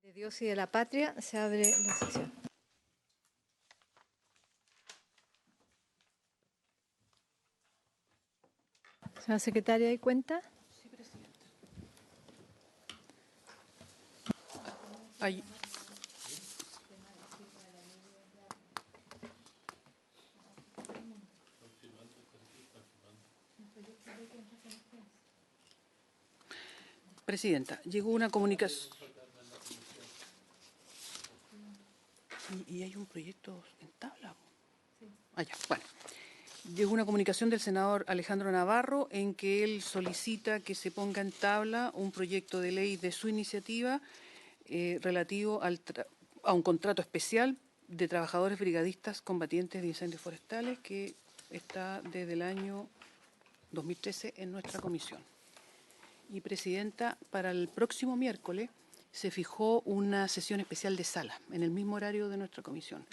De Dios y de la Patria, se abre la sesión. Señora secretaria, ¿hay cuenta? Sí, presidenta. Hay... Presidenta, llegó una comunicación... ¿Y hay un proyecto en tabla? Sí. Ya, bueno. Llegó una comunicación del senador Alejandro Navarro en que él solicita que se ponga en tabla un proyecto de ley de su iniciativa relativo a un contrato especial de trabajadores brigadistas combatientes de incendios forestales que está desde el año 2013 en nuestra comisión. Y, presidenta, para el próximo miércoles se fijó una sesión especial de sala, en el mismo horario de nuestra comisión,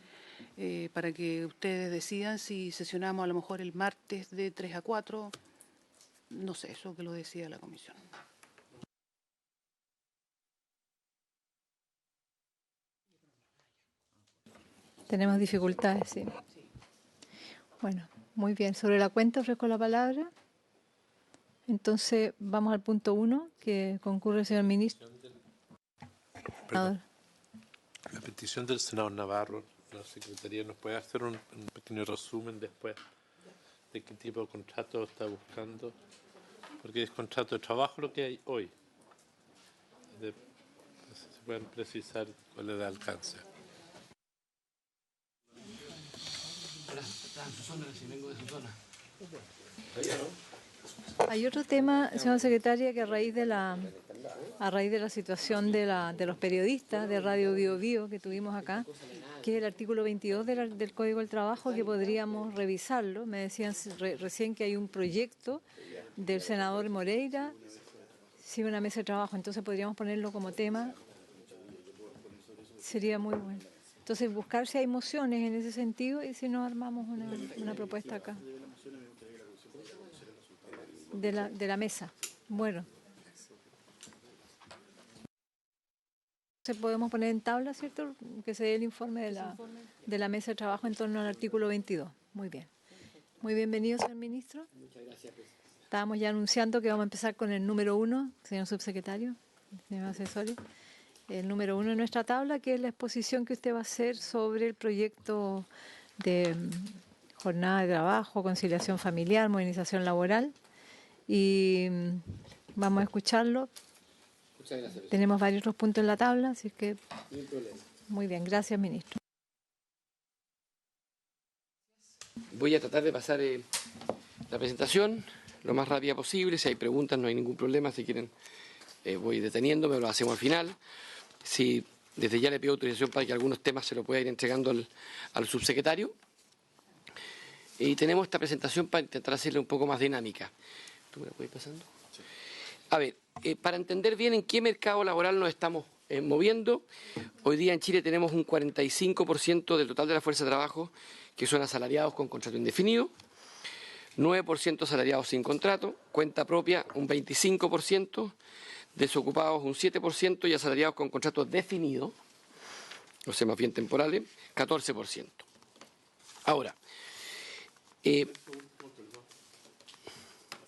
para que ustedes decidan si sesionamos a lo mejor el martes de 3 a 4, no sé, eso que lo decida la comisión. Tenemos dificultades, sí. Bueno, muy bien. Sobre la cuenta ofrezco la palabra. Entonces, vamos al punto 1, que concurre el señor ministro. Perdón. La petición del senador Navarro, la Secretaría nos puede hacer un pequeño resumen después de qué tipo de contrato está buscando, porque es contrato de trabajo lo que hay hoy. Se pueden precisar cuál es el alcance. Hola, está en su zona, si vengo de su zona. Hay otro tema, señora secretaria, que a raíz de la situación de los periodistas de Radio Bio Bio que tuvimos acá, que es el artículo 22 del Código del Trabajo, que podríamos revisarlo. Me decían recién que hay un proyecto del senador Moreira, sí, una mesa de trabajo, entonces podríamos ponerlo como tema. Sería muy bueno. Entonces, buscar si hay mociones en ese sentido y si no armamos una propuesta acá. De la mesa. Bueno. Se podemos poner en tabla, ¿cierto? Que se dé el informe de la mesa de trabajo en torno al artículo 22. Muy bien. Muy bienvenido, señor ministro. Muchas gracias, presidente. Estábamos ya anunciando que vamos a empezar con el número 1, señor subsecretario, señor asesor. El número 1 de nuestra tabla, que es la exposición que usted va a hacer sobre el proyecto de jornada de trabajo, conciliación familiar, modernización laboral. Y vamos a escucharlo. Muchas gracias, presidente. Tenemos varios otros puntos en la tabla, así que... Ningún problema. Muy bien, gracias, ministro. Voy a tratar de pasar la presentación lo más rápida posible. Si hay preguntas, no hay ningún problema. Si quieren, voy deteniéndome, lo hacemos al final. Si desde ya le pido autorización para que algunos temas se lo pueda ir entregando al subsecretario. Y tenemos esta presentación para intentar hacerla un poco más dinámica. ¿Tú me la puedes ir pasando? Sí. A ver, para entender bien en qué mercado laboral nos estamos moviendo, hoy día en Chile tenemos un 45% del total de la fuerza de trabajo que son asalariados con contrato indefinido, 9% asalariados sin contrato, cuenta propia un 25%, desocupados un 7% y asalariados con contrato definido, o sea, más bien temporales, 14%. Ahora,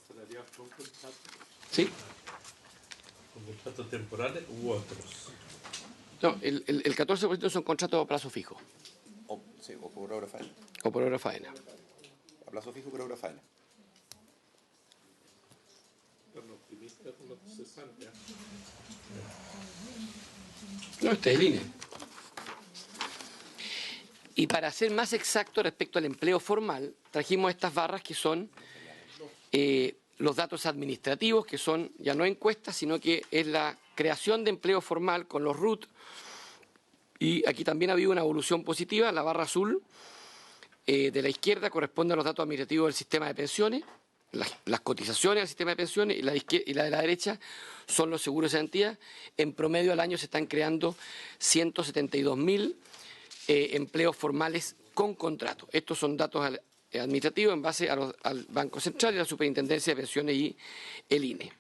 ¿Asalariados con contrato? ¿sí? ¿Con contratos temporales u otros? No, el 14% son contratos a plazo fijo. Sí, o por hora faena. O por hora faena. A plazo fijo por hora faena. Son optimistas con los cesantes. No, este es el INE. Y para ser más exacto respecto al empleo formal, trajimos estas barras que son los datos administrativos, que son ya no encuestas, sino que es la creación de empleo formal con los RUT. Y aquí también ha habido una evolución positiva. La barra azul de la izquierda corresponde a los datos administrativos del sistema de pensiones, las cotizaciones al sistema de pensiones, y la de la derecha son los seguros de cesantía. En promedio al año se están creando 172.000 empleos formales con contrato. Estos son datos administrativos en base al Banco Central y la Superintendencia de Pensiones y el INE.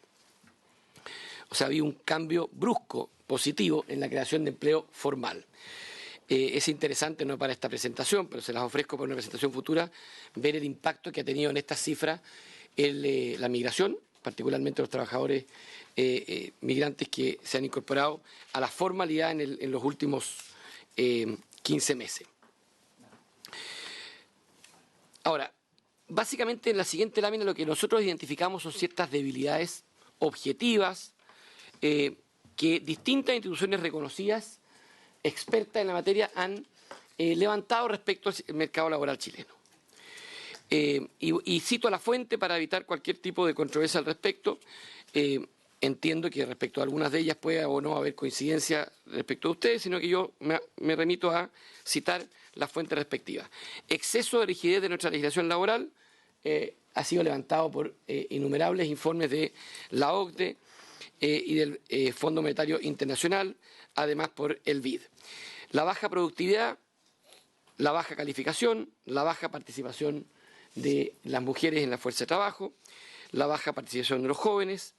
O sea, había un cambio brusco, positivo, en la creación de empleo formal. Es interesante, no para esta presentación, pero se las ofrezco para una presentación futura, ver el impacto que ha tenido en estas cifras la migración, particularmente los trabajadores migrantes que se han incorporado a la formalidad en los últimos 15 meses. Ahora, básicamente en la siguiente lámina lo que nosotros identificamos son ciertas debilidades objetivas que distintas instituciones reconocidas, expertas en la materia, han levantado respecto al mercado laboral chileno. Y cito a la fuente para evitar cualquier tipo de controversia al respecto. Entiendo que respecto a algunas de ellas puede o no haber coincidencia respecto a ustedes, sino que yo me remito a citar las fuentes respectivas. Exceso de rigidez de nuestra legislación laboral ha sido levantado por innumerables informes de la OCDE y del Fondo Monetario Internacional, además por el BID. La baja productividad, la baja calificación, la baja participación de las mujeres en la fuerza de trabajo, la baja participación de los jóvenes,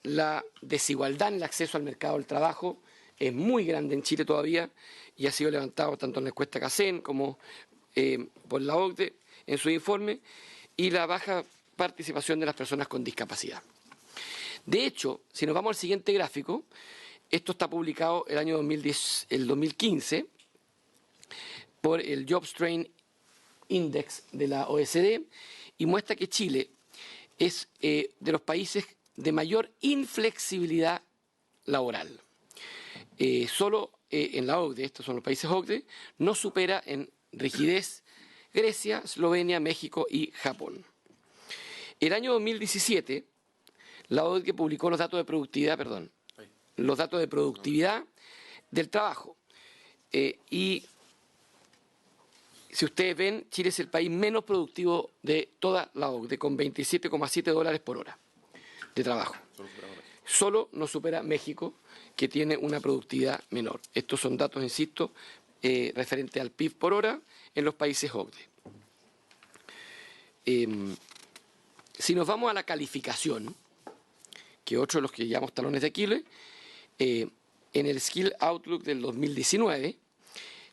la desigualdad en el acceso al mercado del trabajo es muy grande en Chile todavía y ha sido levantado tanto en la encuesta CACEN como por la OCDE en su informe, y la baja participación de las personas con discapacidad. De hecho, si nos vamos al siguiente gráfico, esto está publicado el año 2015 por el JobStrain Index de la OECD y muestra que Chile es de los países de mayor inflexibilidad laboral. Solo en la OCDE, estos son los países OCDE, no supera en rigidez Grecia, Eslovenia, México y Japón. El año 2017, la OCDE publicó los datos de productividad, los datos de productividad del trabajo. Y si ustedes ven, Chile es el país menos productivo de toda la OCDE, con 27,7 dólares por hora de trabajo. Solo nos supera México, que tiene una productividad menor. Estos son datos, insisto, referente al PIB por hora en los países OCDE. Si nos vamos a la calificación, que otro de los que llamamos talones de Aquiles, en el Skill Outlook del 2019,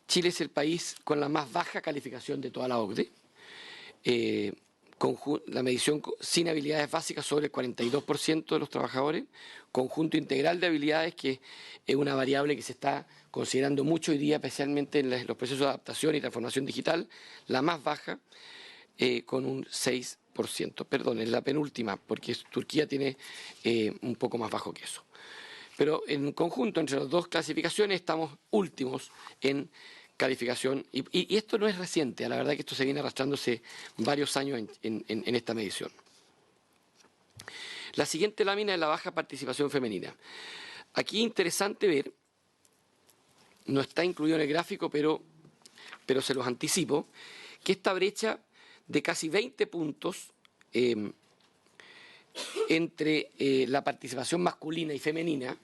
Chile es el país con la más baja calificación de toda la OCDE. La medición sin habilidades básicas sobre el 42% de los trabajadores, conjunto integral de habilidades, que es una variable que se está considerando mucho hoy día, especialmente en los procesos de adaptación y transformación digital, la más baja, con un 6%. Perdón, es la penúltima, porque Turquía tiene un poco más bajo que eso. Pero en conjunto, entre las dos clasificaciones, estamos últimos en calificación, y esto no es reciente, la verdad que esto se viene arrastrándose varios años en esta medición. La siguiente lámina es la baja participación femenina. Aquí es interesante ver, no está incluido en el gráfico, pero se los anticipo, que esta brecha de casi 20 puntos entre la participación masculina y femenina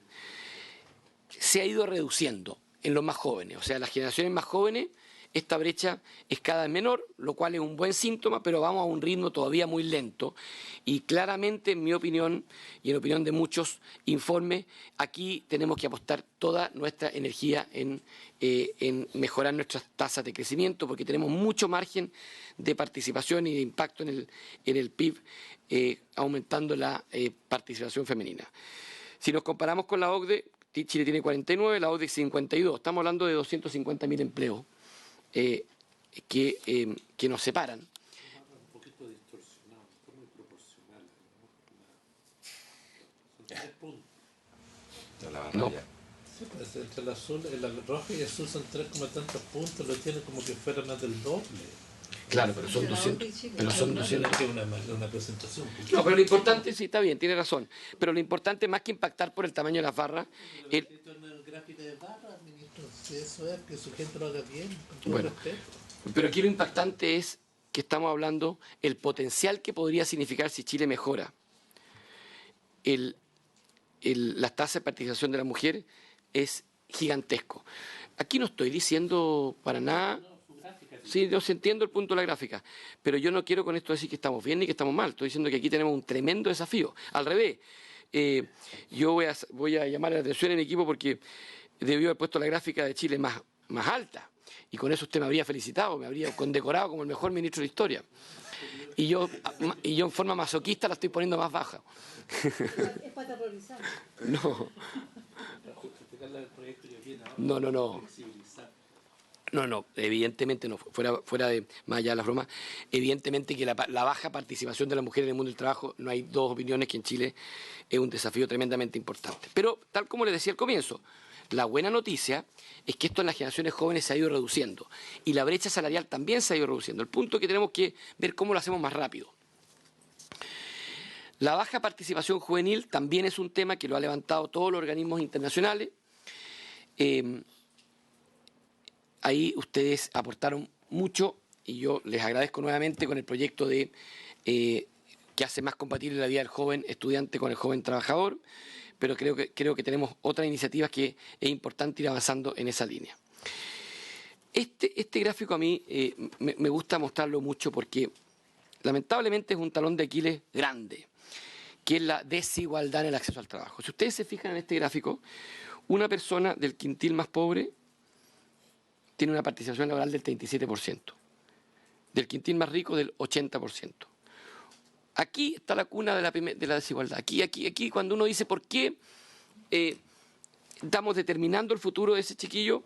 se ha ido reduciendo en los más jóvenes. O sea, las generaciones más jóvenes, esta brecha es cada vez menor, lo cual es un buen síntoma, pero vamos a un ritmo todavía muy lento. Y claramente, en mi opinión, y en opinión de muchos informes, aquí tenemos que apostar toda nuestra energía en mejorar nuestras tasas de crecimiento, porque tenemos mucho margen de participación y de impacto en el PIB, aumentando la participación femenina. Si nos comparamos con la OCDE, Chile tiene 49, la OCDE 52. Estamos hablando de 250.000 empleos que nos separan. Un poquito distorsionado, está muy proporcional. Son 3 puntos. No. Sí, pues entre el azul, el rojo y el azul son 3 como tantos puntos, lo tiene como que fuera más del doble. Claro, pero son 200. Pero son 200. Que una presentación. No, pero lo importante, sí, está bien, tiene razón. Pero lo importante, más que impactar por el tamaño de las barras, El gráfico de barras, ministro, si eso es que su gente lo haga bien, con todo bueno, respeto. pero aquí lo impactante es que estamos hablando el potencial que podría significar si Chile mejora las tasas de participación de la mujer es gigantesco. Aquí no estoy diciendo para nada. Sí, yo entiendo el punto de la gráfica, pero yo no quiero con esto decir que estamos bien ni que estamos mal. Estoy diciendo que aquí tenemos un tremendo desafío. Al revés, yo voy a llamar la atención en mi equipo porque debió haber puesto la gráfica de Chile más alta. Y con eso usted me habría felicitado, me habría condecorado como el mejor ministro de Historia. Y yo en forma masoquista la estoy poniendo más baja. Es para terrorizar. No. No, evidentemente no, fuera de, más allá de la broma, evidentemente que la baja participación de las mujeres en el mundo del trabajo, no hay dos opiniones, que en Chile es un desafío tremendamente importante. Pero, tal como les decía al comienzo, la buena noticia es que esto en las generaciones jóvenes se ha ido reduciendo y la brecha salarial también se ha ido reduciendo. El punto es que tenemos que ver cómo lo hacemos más rápido. La baja participación juvenil también es un tema que lo han levantado todos los organismos internacionales. Ahí ustedes aportaron mucho y yo les agradezco nuevamente con el proyecto de que hace más compatible la vida del joven estudiante con el joven trabajador, pero creo que tenemos otras iniciativas que es importante ir avanzando en esa línea. Este gráfico a mí me gusta mostrarlo mucho porque lamentablemente es un talón de Aquiles grande, que es la desigualdad en el acceso al trabajo. Si ustedes se fijan en este gráfico, una persona del quintil más pobre tiene una participación laboral del 37%, del quintil más rico del 80%. Aquí está la cuna de la desigualdad. Aquí cuando uno dice por qué estamos determinando el futuro de ese chiquillo,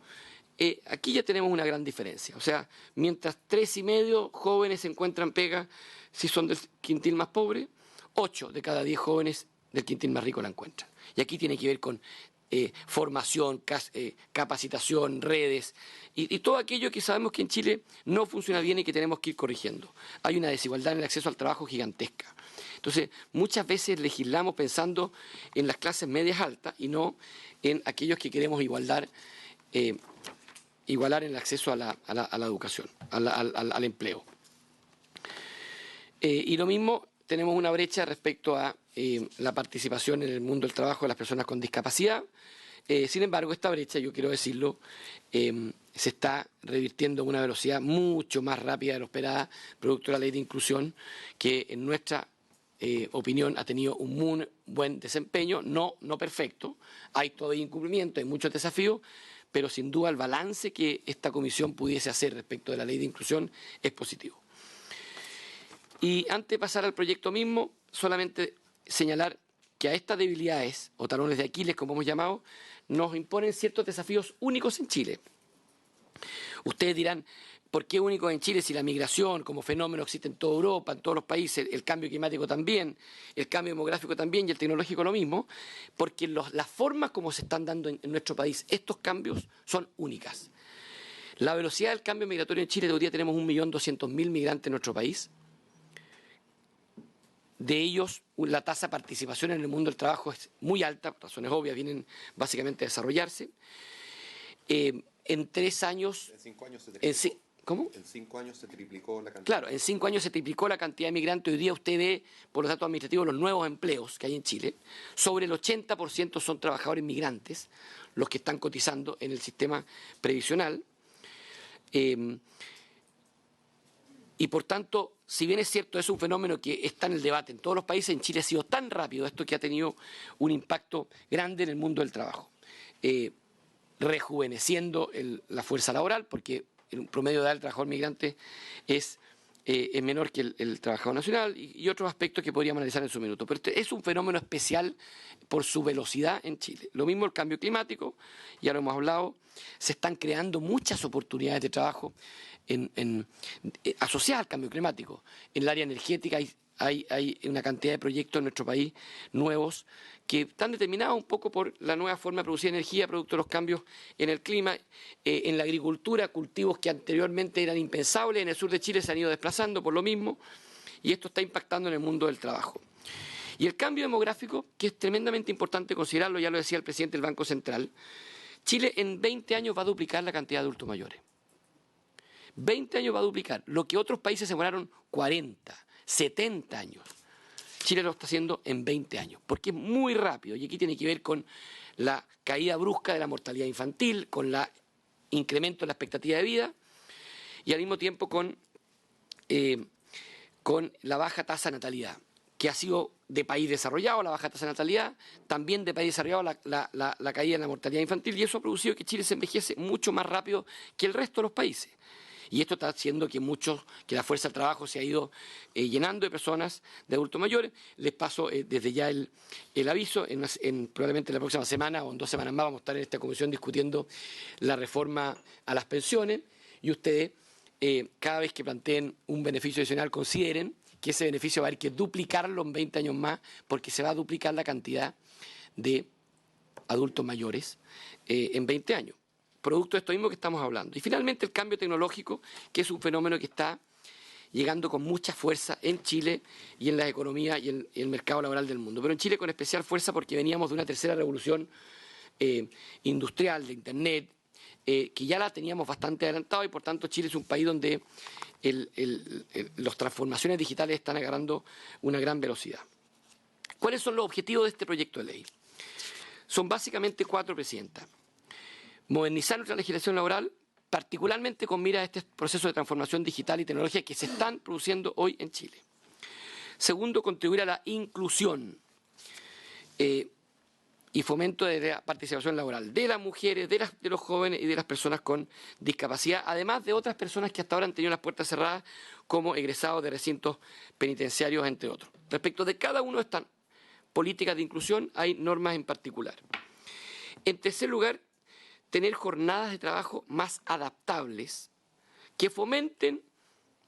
aquí ya tenemos una gran diferencia. O sea, mientras 3,5 jóvenes encuentran pega si son del quintil más pobre, 8 de cada 10 jóvenes del quintil más rico la encuentran. Y aquí tiene que ver con formación, capacitación, redes y todo aquello que sabemos que en Chile no funciona bien y que tenemos que ir corrigiendo. Hay una desigualdad en el acceso al trabajo gigantesca. Entonces, muchas veces legislamos pensando en las clases medias altas y no en aquellos que queremos igualar en el acceso a la educación, al empleo. Y lo mismo, tenemos una brecha respecto a la participación en el mundo del trabajo de las personas con discapacidad. Sin embargo, esta brecha, yo quiero decirlo, se está revirtiendo a una velocidad mucho más rápida de lo esperada, producto de la ley de inclusión, que en nuestra opinión ha tenido un muy buen desempeño, no perfecto, hay todavía incumplimiento, hay muchos desafíos, pero sin duda el balance que esta comisión pudiese hacer respecto de la ley de inclusión es positivo. Y antes de pasar al proyecto mismo, solamente señalar que a estas debilidades, o talones de Aquiles, como hemos llamado, nos imponen ciertos desafíos únicos en Chile. Ustedes dirán, ¿por qué únicos en Chile si la migración como fenómeno existe en toda Europa, en todos los países, el cambio climático también, el cambio demográfico también y el tecnológico lo mismo? Porque las formas como se están dando en nuestro país estos cambios son únicas. La velocidad del cambio migratorio en Chile, hoy día tenemos 1.200.000 migrantes en nuestro país. De ellos, la tasa de participación en el mundo del trabajo es muy alta, por razones obvias, vienen básicamente a desarrollarse. En 3 años... En 5 años se triplicó. ¿Cómo? En 5 años se triplicó la cantidad. Claro, en 5 años se triplicó la cantidad de migrantes. Hoy día usted ve, por los datos administrativos, los nuevos empleos que hay en Chile. Sobre el 80% son trabajadores migrantes, los que están cotizando en el sistema previsional. Y por tanto, si bien es cierto, es un fenómeno que está en el debate en todos los países, en Chile ha sido tan rápido esto que ha tenido un impacto grande en el mundo del trabajo. Rejuveneciendo la fuerza laboral, porque el promedio de edad del trabajador migrante es menor que el trabajador nacional y otros aspectos que podríamos analizar en su minuto. Pero este es un fenómeno especial por su velocidad en Chile. Lo mismo el cambio climático, ya lo hemos hablado, se están creando muchas oportunidades de trabajo asociadas al cambio climático. En el área energética hay una cantidad de proyectos en nuestro país nuevos que están determinados un poco por la nueva forma de producir energía producto de los cambios en el clima. En la agricultura, cultivos que anteriormente eran impensables en el sur de Chile se han ido desplazando por lo mismo y esto está impactando en el mundo del trabajo. Y el cambio demográfico, que es tremendamente importante considerarlo, ya lo decía el presidente del Banco Central, Chile en 20 años va a duplicar la cantidad de adultos mayores. 20 años va a duplicar, lo que otros países se demoraron 40, 70 años. Chile lo está haciendo en 20 años, porque es muy rápido y aquí tiene que ver con la caída brusca de la mortalidad infantil, con el incremento de la expectativa de vida y al mismo tiempo con la baja tasa de natalidad, que ha sido de país desarrollado, la baja tasa de natalidad, también de país desarrollado la caída en la mortalidad infantil, y eso ha producido que Chile se envejece mucho más rápido que el resto de los países. Y esto está haciendo que la fuerza del trabajo se ha ido llenando de personas, de adultos mayores. Les paso desde ya el aviso, probablemente la próxima semana o en 2 semanas más vamos a estar en esta comisión discutiendo la reforma a las pensiones, y ustedes cada vez que planteen un beneficio adicional consideren que ese beneficio va a haber que duplicarlo en 20 años más, porque se va a duplicar la cantidad de adultos mayores en 20 años. Producto de esto mismo que estamos hablando. Y finalmente el cambio tecnológico, que es un fenómeno que está llegando con mucha fuerza en Chile y en la economía y en el mercado laboral del mundo. Pero en Chile con especial fuerza porque veníamos de una tercera revolución industrial, de Internet, que ya la teníamos bastante adelantado, y por tanto Chile es un país donde las transformaciones digitales están agarrando una gran velocidad. ¿Cuáles son los objetivos de este proyecto de ley? Son básicamente 4, Presidenta. Modernizar nuestra legislación laboral, particularmente con mira a este proceso de transformación digital y tecnología que se están produciendo hoy en Chile. Segundo, contribuir a la inclusión y fomento de la participación laboral de las mujeres, de los jóvenes y de las personas con discapacidad, además de otras personas que hasta ahora han tenido las puertas cerradas, como egresados de recintos penitenciarios, entre otros. Respecto de cada una de estas políticas de inclusión, hay normas en particular. En tercer lugar, tener jornadas de trabajo más adaptables, que fomenten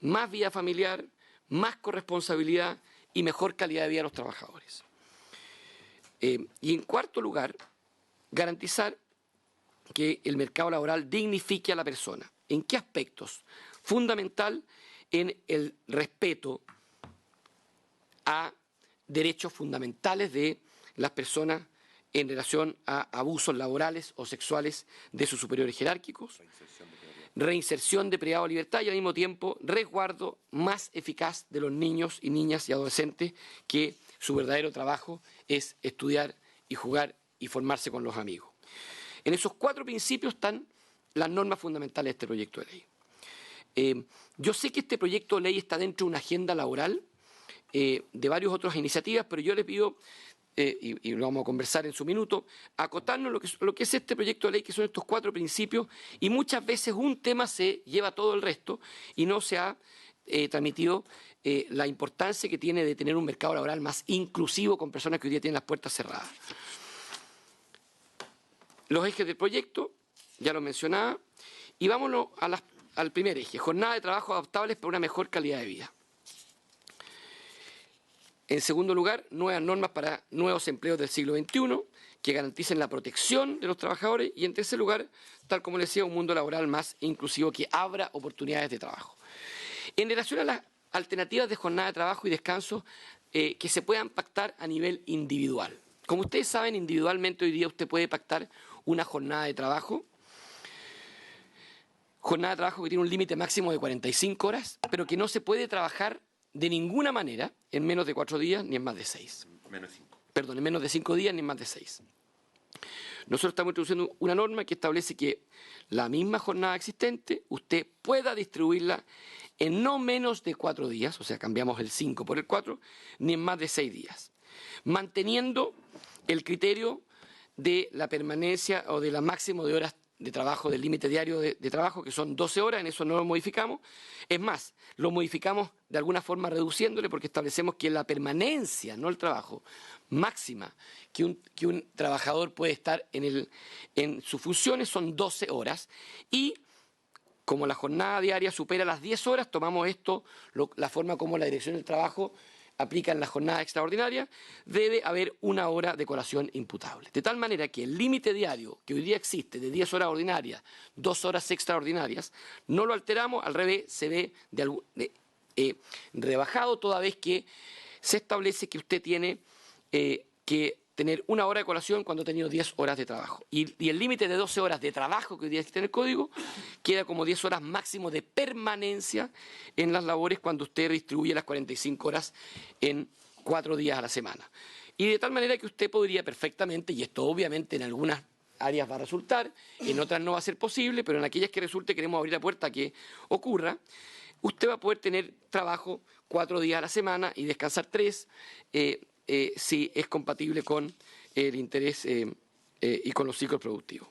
más vida familiar, más corresponsabilidad y mejor calidad de vida a los trabajadores. Y en cuarto lugar, garantizar que el mercado laboral dignifique a la persona. ¿En qué aspectos? Fundamental en el respeto a derechos fundamentales de las personas en relación a abusos laborales o sexuales de sus superiores jerárquicos, reinserción de privado de libertad y al mismo tiempo resguardo más eficaz de los niños y niñas y adolescentes, que su verdadero trabajo es estudiar y jugar y formarse con los amigos. En esos 4 principios están las normas fundamentales de este proyecto de ley. Yo sé que este proyecto de ley está dentro de una agenda laboral de varias otras iniciativas, pero yo les pido, y lo vamos a conversar en su minuto, acotarnos lo que es este proyecto de ley, que son estos 4 principios, y muchas veces un tema se lleva todo el resto y no se ha transmitido la importancia que tiene de tener un mercado laboral más inclusivo con personas que hoy día tienen las puertas cerradas. Los ejes del proyecto, ya lo mencionaba, y vámonos al primer eje: jornada de trabajo adaptables para una mejor calidad de vida. En segundo lugar, nuevas normas para nuevos empleos del siglo XXI que garanticen la protección de los trabajadores. Y en tercer lugar, tal como les decía, un mundo laboral más inclusivo que abra oportunidades de trabajo. En relación a las alternativas de jornada de trabajo y descanso que se puedan pactar a nivel individual. Como ustedes saben, individualmente hoy día usted puede pactar una jornada de trabajo que tiene un límite máximo de 45 horas, pero que no se puede trabajar de ninguna manera en menos de 4 días ni en más de 6. En menos de 5 días ni en más de 6. Nosotros estamos introduciendo una norma que establece que la misma jornada existente usted pueda distribuirla en no menos de 4 días, o sea, cambiamos el 5 por el 4, ni en más de 6 días, manteniendo el criterio de la permanencia o de la máximo de horas de trabajo, del límite diario de trabajo, que son 12 horas, en eso no lo modificamos. Es más, lo modificamos de alguna forma reduciéndole, porque establecemos que la permanencia, no el trabajo, máxima que un trabajador puede estar en sus funciones son 12 horas, y como la jornada diaria supera las 10 horas, tomamos esto, la forma como la Dirección del Trabajo aplica en la jornada extraordinaria, debe haber 1 hora de colación imputable. De tal manera que el límite diario que hoy día existe de 10 horas ordinarias, 2 horas extraordinarias, no lo alteramos, al revés, se ve rebajado, toda vez que se establece que usted tiene que tener 1 hora de colación cuando ha tenido 10 horas de trabajo. Y el límite de 12 horas de trabajo que hoy día existe en el Código queda como 10 horas máximo de permanencia en las labores cuando usted distribuye las 45 horas en 4 días a la semana. Y de tal manera que usted podría perfectamente, y esto obviamente en algunas áreas va a resultar, en otras no va a ser posible, pero en aquellas que resulte queremos abrir la puerta a que ocurra, usted va a poder tener trabajo 4 días a la semana y descansar 3, si es compatible con el interés y con los ciclos productivos.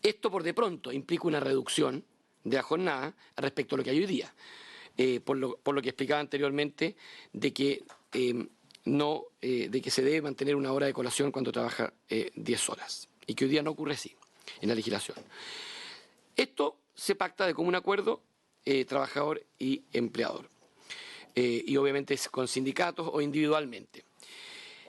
Esto por de pronto implica una reducción de la jornada respecto a lo que hay hoy día, por lo que explicaba anteriormente de que de que se debe mantener una hora de colación cuando trabaja 10 horas, y que hoy día no ocurre así en la legislación. Esto se pacta de común acuerdo trabajador y empleador, y obviamente con sindicatos o individualmente.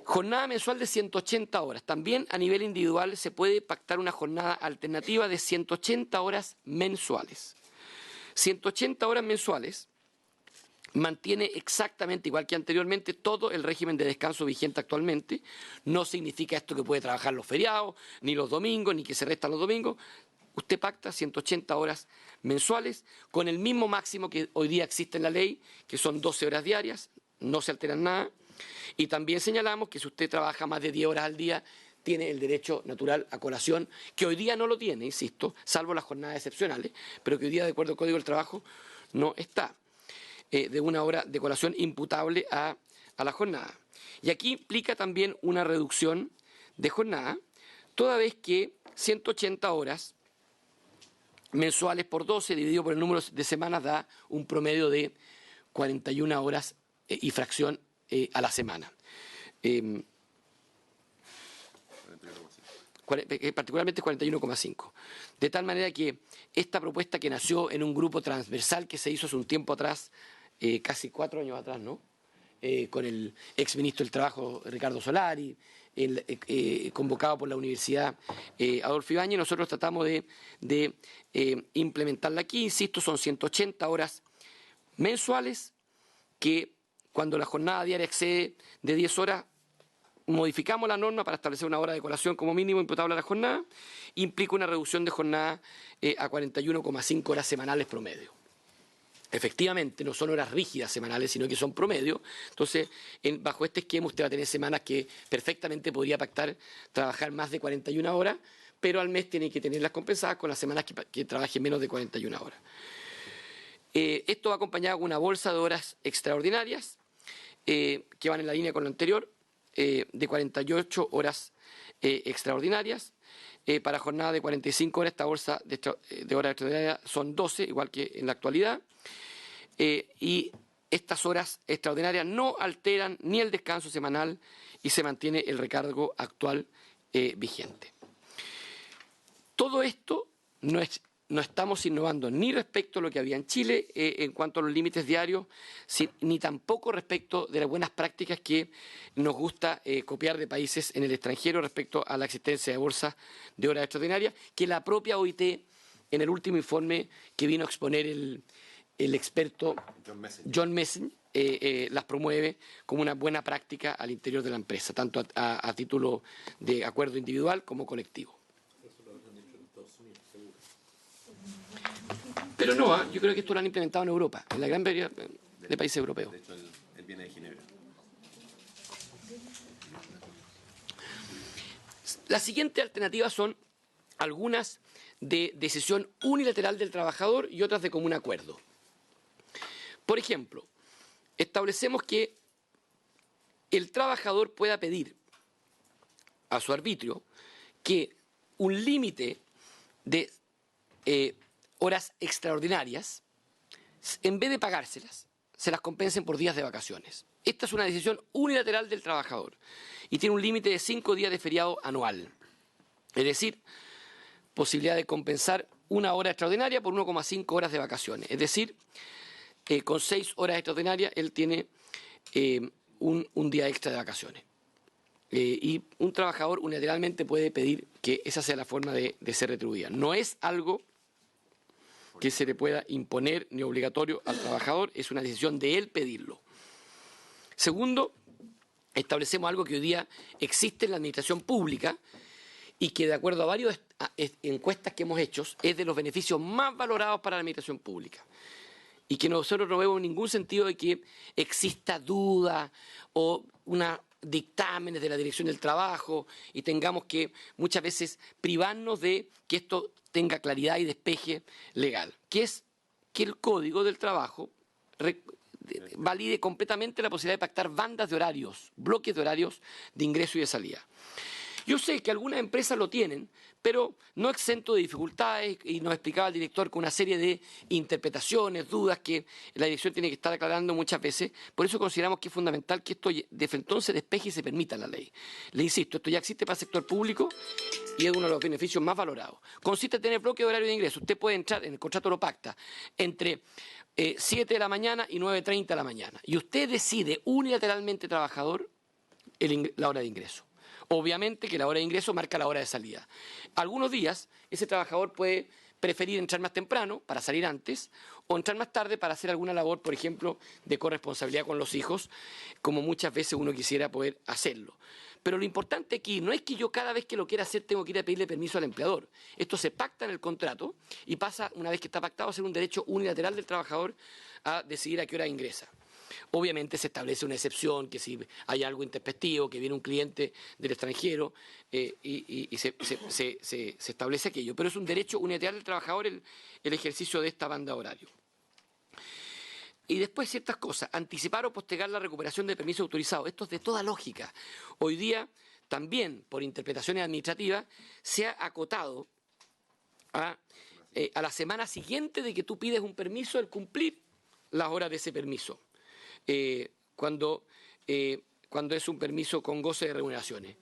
Jornada mensual de 180 horas. También a nivel individual se puede pactar una jornada alternativa de 180 horas mensuales. 180 horas mensuales mantiene exactamente, igual que anteriormente, todo el régimen de descanso vigente actualmente. No significa esto que puede trabajar los feriados, ni los domingos, ni que se restan los domingos. Usted pacta 180 horas mensuales con el mismo máximo que hoy día existe en la ley, que son 12 horas diarias, no se alteran nada. Y también señalamos que si usted trabaja más de 10 horas al día, tiene el derecho natural a colación, que hoy día no lo tiene, insisto, salvo las jornadas excepcionales, pero que hoy día, de acuerdo al Código del Trabajo, no está, de una hora de colación imputable a la jornada. Y aquí implica también una reducción de jornada, toda vez que 180 horas mensuales por 12 dividido por el número de semanas da un promedio de 41 horas y fracción a la semana. Particularmente 41,5. De tal manera que esta propuesta, que nació en un grupo transversal que se hizo hace un tiempo atrás, casi 4 años atrás, ¿no? Con el exministro del Trabajo Ricardo Solari, convocado por la Universidad Adolfo Ibáñez, nosotros tratamos de implementarla aquí. Insisto, son 180 horas mensuales que, cuando la jornada diaria excede de 10 horas, modificamos la norma para establecer una hora de colación como mínimo imputable a la jornada. Implica una reducción de jornada a 41,5 horas semanales promedio. Efectivamente, no son horas rígidas semanales, sino que son promedio. Entonces, bajo este esquema usted va a tener semanas que perfectamente podría pactar trabajar más de 41 horas, pero al mes tiene que tenerlas compensadas con las semanas que trabaje menos de 41 horas. Esto va acompañado con una bolsa de horas extraordinarias, que van en la línea con lo anterior, de 48 horas extraordinarias. Para jornada de 45 horas, esta bolsa de horas extraordinarias son 12, igual que en la actualidad. Y estas horas extraordinarias no alteran ni el descanso semanal y se mantiene el recargo actual vigente. Todo esto no estamos innovando ni respecto a lo que había en Chile en cuanto a los límites diarios, ni tampoco respecto de las buenas prácticas que nos gusta copiar de países en el extranjero respecto a la existencia de bolsas de horas extraordinarias, que la propia OIT, en el último informe que vino a exponer el experto John Messing, las promueve como una buena práctica al interior de la empresa, tanto a título de acuerdo individual como colectivo. Pero no, yo creo que esto lo han implementado en Europa, en la gran mayoría de países europeos. De hecho, él viene de Ginebra. La siguiente alternativa son algunas de decisión unilateral del trabajador y otras de común acuerdo. Por ejemplo, establecemos que el trabajador pueda pedir a su arbitrio que un límite de horas extraordinarias, en vez de pagárselas, se las compensen por días de vacaciones. Esta es una decisión unilateral del trabajador y tiene un límite de 5 días de feriado anual. Es decir, posibilidad de compensar una hora extraordinaria por 1,5 horas de vacaciones. Es decir, con 6 horas extraordinarias él tiene un día extra de vacaciones. Y un trabajador unilateralmente puede pedir que esa sea la forma de ser retribuida. No es algo que se le pueda imponer ni obligatorio al trabajador, es una decisión de él pedirlo. Segundo, establecemos algo que hoy día existe en la administración pública y que, de acuerdo a varias encuestas que hemos hecho, es de los beneficios más valorados para la administración pública. Y que nosotros no vemos ningún sentido de que exista duda o dictámenes de la Dirección del Trabajo y tengamos que muchas veces privarnos de que esto tenga claridad y despeje legal, que es que el Código del Trabajo valide completamente la posibilidad de pactar bandas de horarios, bloques de horarios de ingreso y de salida. Yo sé que algunas empresas lo tienen, pero no exento de dificultades, y nos explicaba el director con una serie de interpretaciones, dudas que la dirección tiene que estar aclarando muchas veces. Por eso consideramos que es fundamental que esto de frente se despeje y se permita en la ley. Le insisto, esto ya existe para el sector público y es uno de los beneficios más valorados. Consiste en tener bloque de horario de ingreso. Usted puede entrar, en el contrato lo pacta, entre 7 de la mañana y 9:30 de la mañana. Y usted decide unilateralmente, trabajador, la hora de ingreso. Obviamente que la hora de ingreso marca la hora de salida. Algunos días ese trabajador puede preferir entrar más temprano para salir antes o entrar más tarde para hacer alguna labor, por ejemplo, de corresponsabilidad con los hijos, como muchas veces uno quisiera poder hacerlo. Pero lo importante aquí no es que yo cada vez que lo quiera hacer tengo que ir a pedirle permiso al empleador. Esto se pacta en el contrato y pasa, una vez que está pactado, a ser un derecho unilateral del trabajador a decidir a qué hora ingresa. Obviamente se establece una excepción, que si hay algo intempestivo, que viene un cliente del extranjero y se establece aquello. Pero es un derecho unilateral del trabajador el ejercicio de esta banda de horario. Y después ciertas cosas, anticipar o postergar la recuperación de permiso autorizado. Esto es de toda lógica. Hoy día también, por interpretaciones administrativas, se ha acotado a la semana siguiente de que tú pides un permiso el cumplir las horas de ese permiso. Cuando es un permiso con goce de remuneraciones.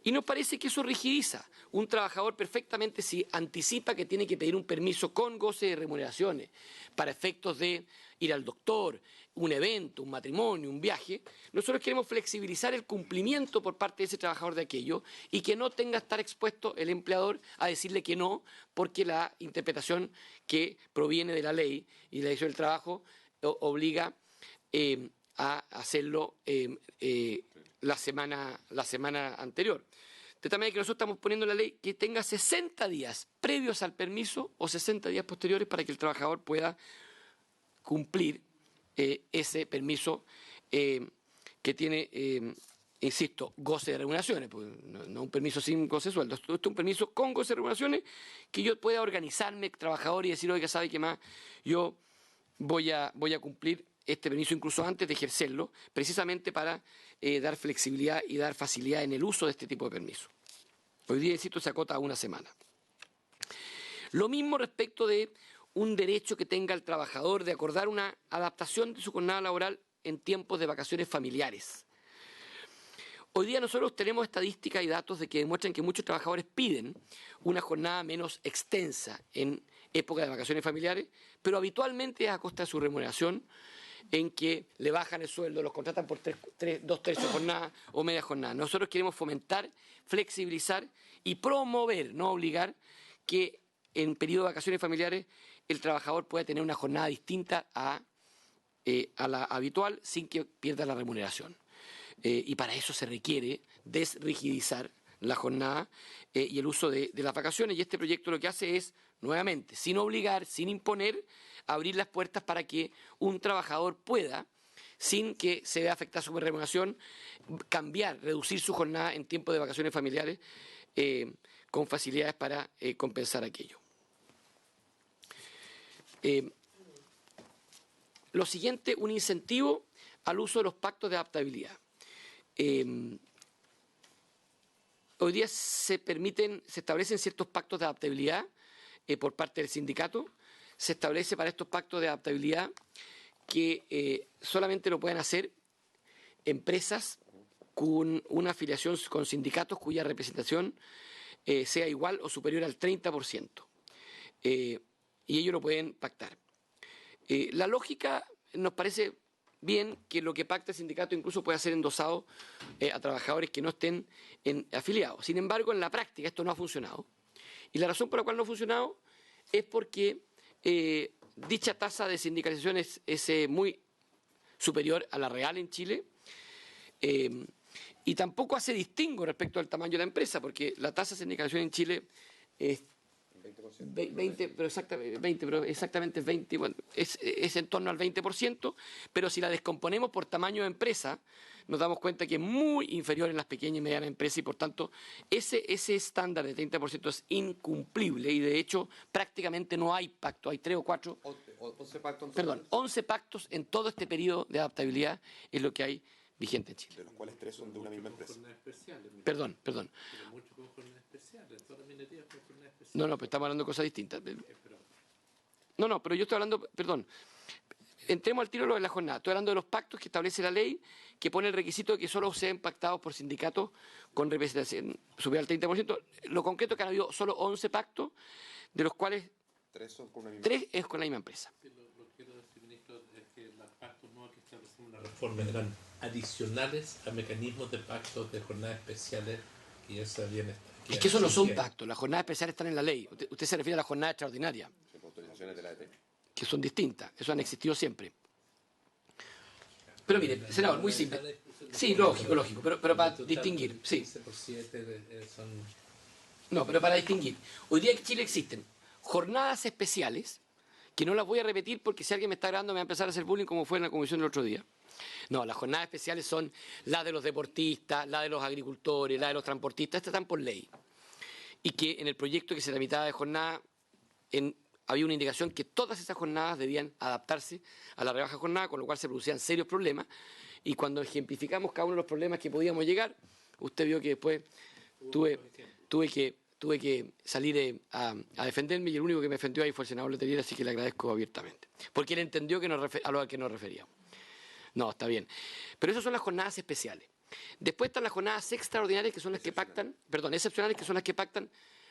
Y nos parece que eso rigidiza. Un trabajador perfectamente, si anticipa que tiene que pedir un permiso con goce de remuneraciones para efectos de ir al doctor, un evento, un matrimonio, un viaje, nosotros queremos flexibilizar el cumplimiento por parte de ese trabajador de aquello y que no tenga que estar expuesto el empleador a decirle que no, porque la interpretación que proviene de la ley y de la Dirección del Trabajo obliga a hacerlo la semana anterior. De tal manera que nosotros estamos poniendo en la ley que tenga 60 días previos al permiso o 60 días posteriores para que el trabajador pueda cumplir ese permiso que tiene, insisto, goce de remuneraciones, pues no un permiso sin goce de sueldo, esto es un permiso con goce de remuneraciones que yo pueda organizarme, trabajador, y decir, oiga, ¿sabe qué más? Yo voy a cumplir este permiso incluso antes de ejercerlo, precisamente para dar flexibilidad y dar facilidad en el uso de este tipo de permiso. Hoy día, insisto, se acota a una semana. Lo mismo respecto de un derecho que tenga el trabajador de acordar una adaptación de su jornada laboral en tiempos de vacaciones familiares. Hoy día nosotros tenemos estadísticas y datos de que demuestran que muchos trabajadores piden una jornada menos extensa en época de vacaciones familiares, pero habitualmente es a costa de su remuneración, en que le bajan el sueldo, los contratan por 2/3 jornada o media jornada. Nosotros queremos fomentar, flexibilizar y promover, no obligar, que en periodo de vacaciones familiares el trabajador pueda tener una jornada distinta a la habitual sin que pierda la remuneración. Y para eso se requiere desrigidizar la jornada y el uso de las vacaciones. Y este proyecto lo que hace es, nuevamente, sin obligar, sin imponer, abrir las puertas para que un trabajador pueda, sin que se vea afectada su remuneración, cambiar, reducir su jornada en tiempo de vacaciones familiares con facilidades para compensar aquello. Lo siguiente, un incentivo al uso de los pactos de adaptabilidad. Hoy día se establecen ciertos pactos de adaptabilidad por parte del sindicato. Se establece para estos pactos de adaptabilidad que solamente lo pueden hacer empresas con una afiliación con sindicatos cuya representación sea igual o superior al 30%. Y ellos lo pueden pactar. La lógica nos parece bien que lo que pacta el sindicato incluso pueda ser endosado a trabajadores que no estén afiliados. Sin embargo, en la práctica esto no ha funcionado. Y la razón por la cual no ha funcionado es porque dicha tasa de sindicalización es muy superior a la real en Chile y tampoco hace distingo respecto al tamaño de la empresa, porque la tasa de sindicalización en Chile es 20, pero exactamente es 20, bueno, es en torno al 20%, pero si la descomponemos por tamaño de empresa, nos damos cuenta que es muy inferior en las pequeñas y medianas empresas y por tanto ese estándar de 30% es incumplible y de hecho prácticamente no hay pacto, hay 3 o 4. 11 pactos en Perdón, total, 11 pactos en todo este periodo de adaptabilidad es lo que hay vigente en Chile. de los cuales 3 son de una misma empresa. Perdón. Pero mucho con jornadas especiales, toda la minería con jornadas especiales. No, pero estamos hablando de cosas distintas. No, pero yo estoy hablando, perdón. Entremos al tiro de lo de la jornada. Estoy hablando de los pactos que establece la ley, que pone el requisito de que solo sean pactados por sindicatos con representación superior al 30%. Lo concreto es que han habido solo 11 pactos, de los cuales 3 son con una misma 3 es con la misma empresa. Lo que quiero decir, ministro, es que los pactos nuevos que establecimos en la reforma eran adicionales a mecanismos de pactos de jornadas especiales que ya se habían Es que eso no son pactos, las jornadas especiales están en la ley. Usted se refiere a las jornadas extraordinarias, autorizaciones de la AET. que son distintas. Eso han existido siempre. Pero mire, senador, muy simple. Sí, lógico, pero para distinguir, sí. No, pero para distinguir. Hoy día en Chile existen jornadas especiales, que no las voy a repetir porque si alguien me está grabando me va a empezar a hacer bullying como fue en la comisión del otro día. No, las jornadas especiales son las de los deportistas, las de los agricultores, las de los transportistas, estas están por ley. Y que en el proyecto que se tramitaba de jornada había una indicación que todas esas jornadas debían adaptarse a la rebaja jornada, con lo cual se producían serios problemas. Y cuando ejemplificamos cada uno de los problemas que podíamos llegar, usted vio que después tuve que salir a defenderme y el único que me defendió ahí fue el senador Letelier, así que le agradezco abiertamente. Porque él entendió que a lo que nos referíamos. No, está bien. Pero esas son las jornadas especiales. Después están las jornadas extraordinarias, que son las que pactan, excepcionales, que son las que pactan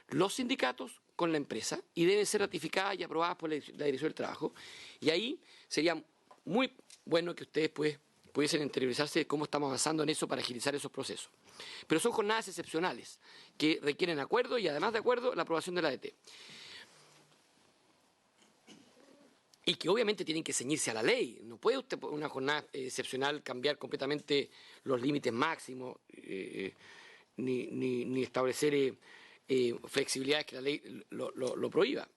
los sindicatos con la empresa y deben ser ratificadas y aprobadas por la Dirección del Trabajo. Y ahí sería muy bueno que ustedes pudiesen interiorizarse de cómo estamos avanzando en eso para agilizar esos procesos. Pero son jornadas excepcionales que requieren acuerdo y además de acuerdo la aprobación de la ADT. Y que obviamente tienen que ceñirse a la ley. No puede usted por una jornada excepcional cambiar completamente los límites máximos ni establecer flexibilidades que la ley lo prohíba.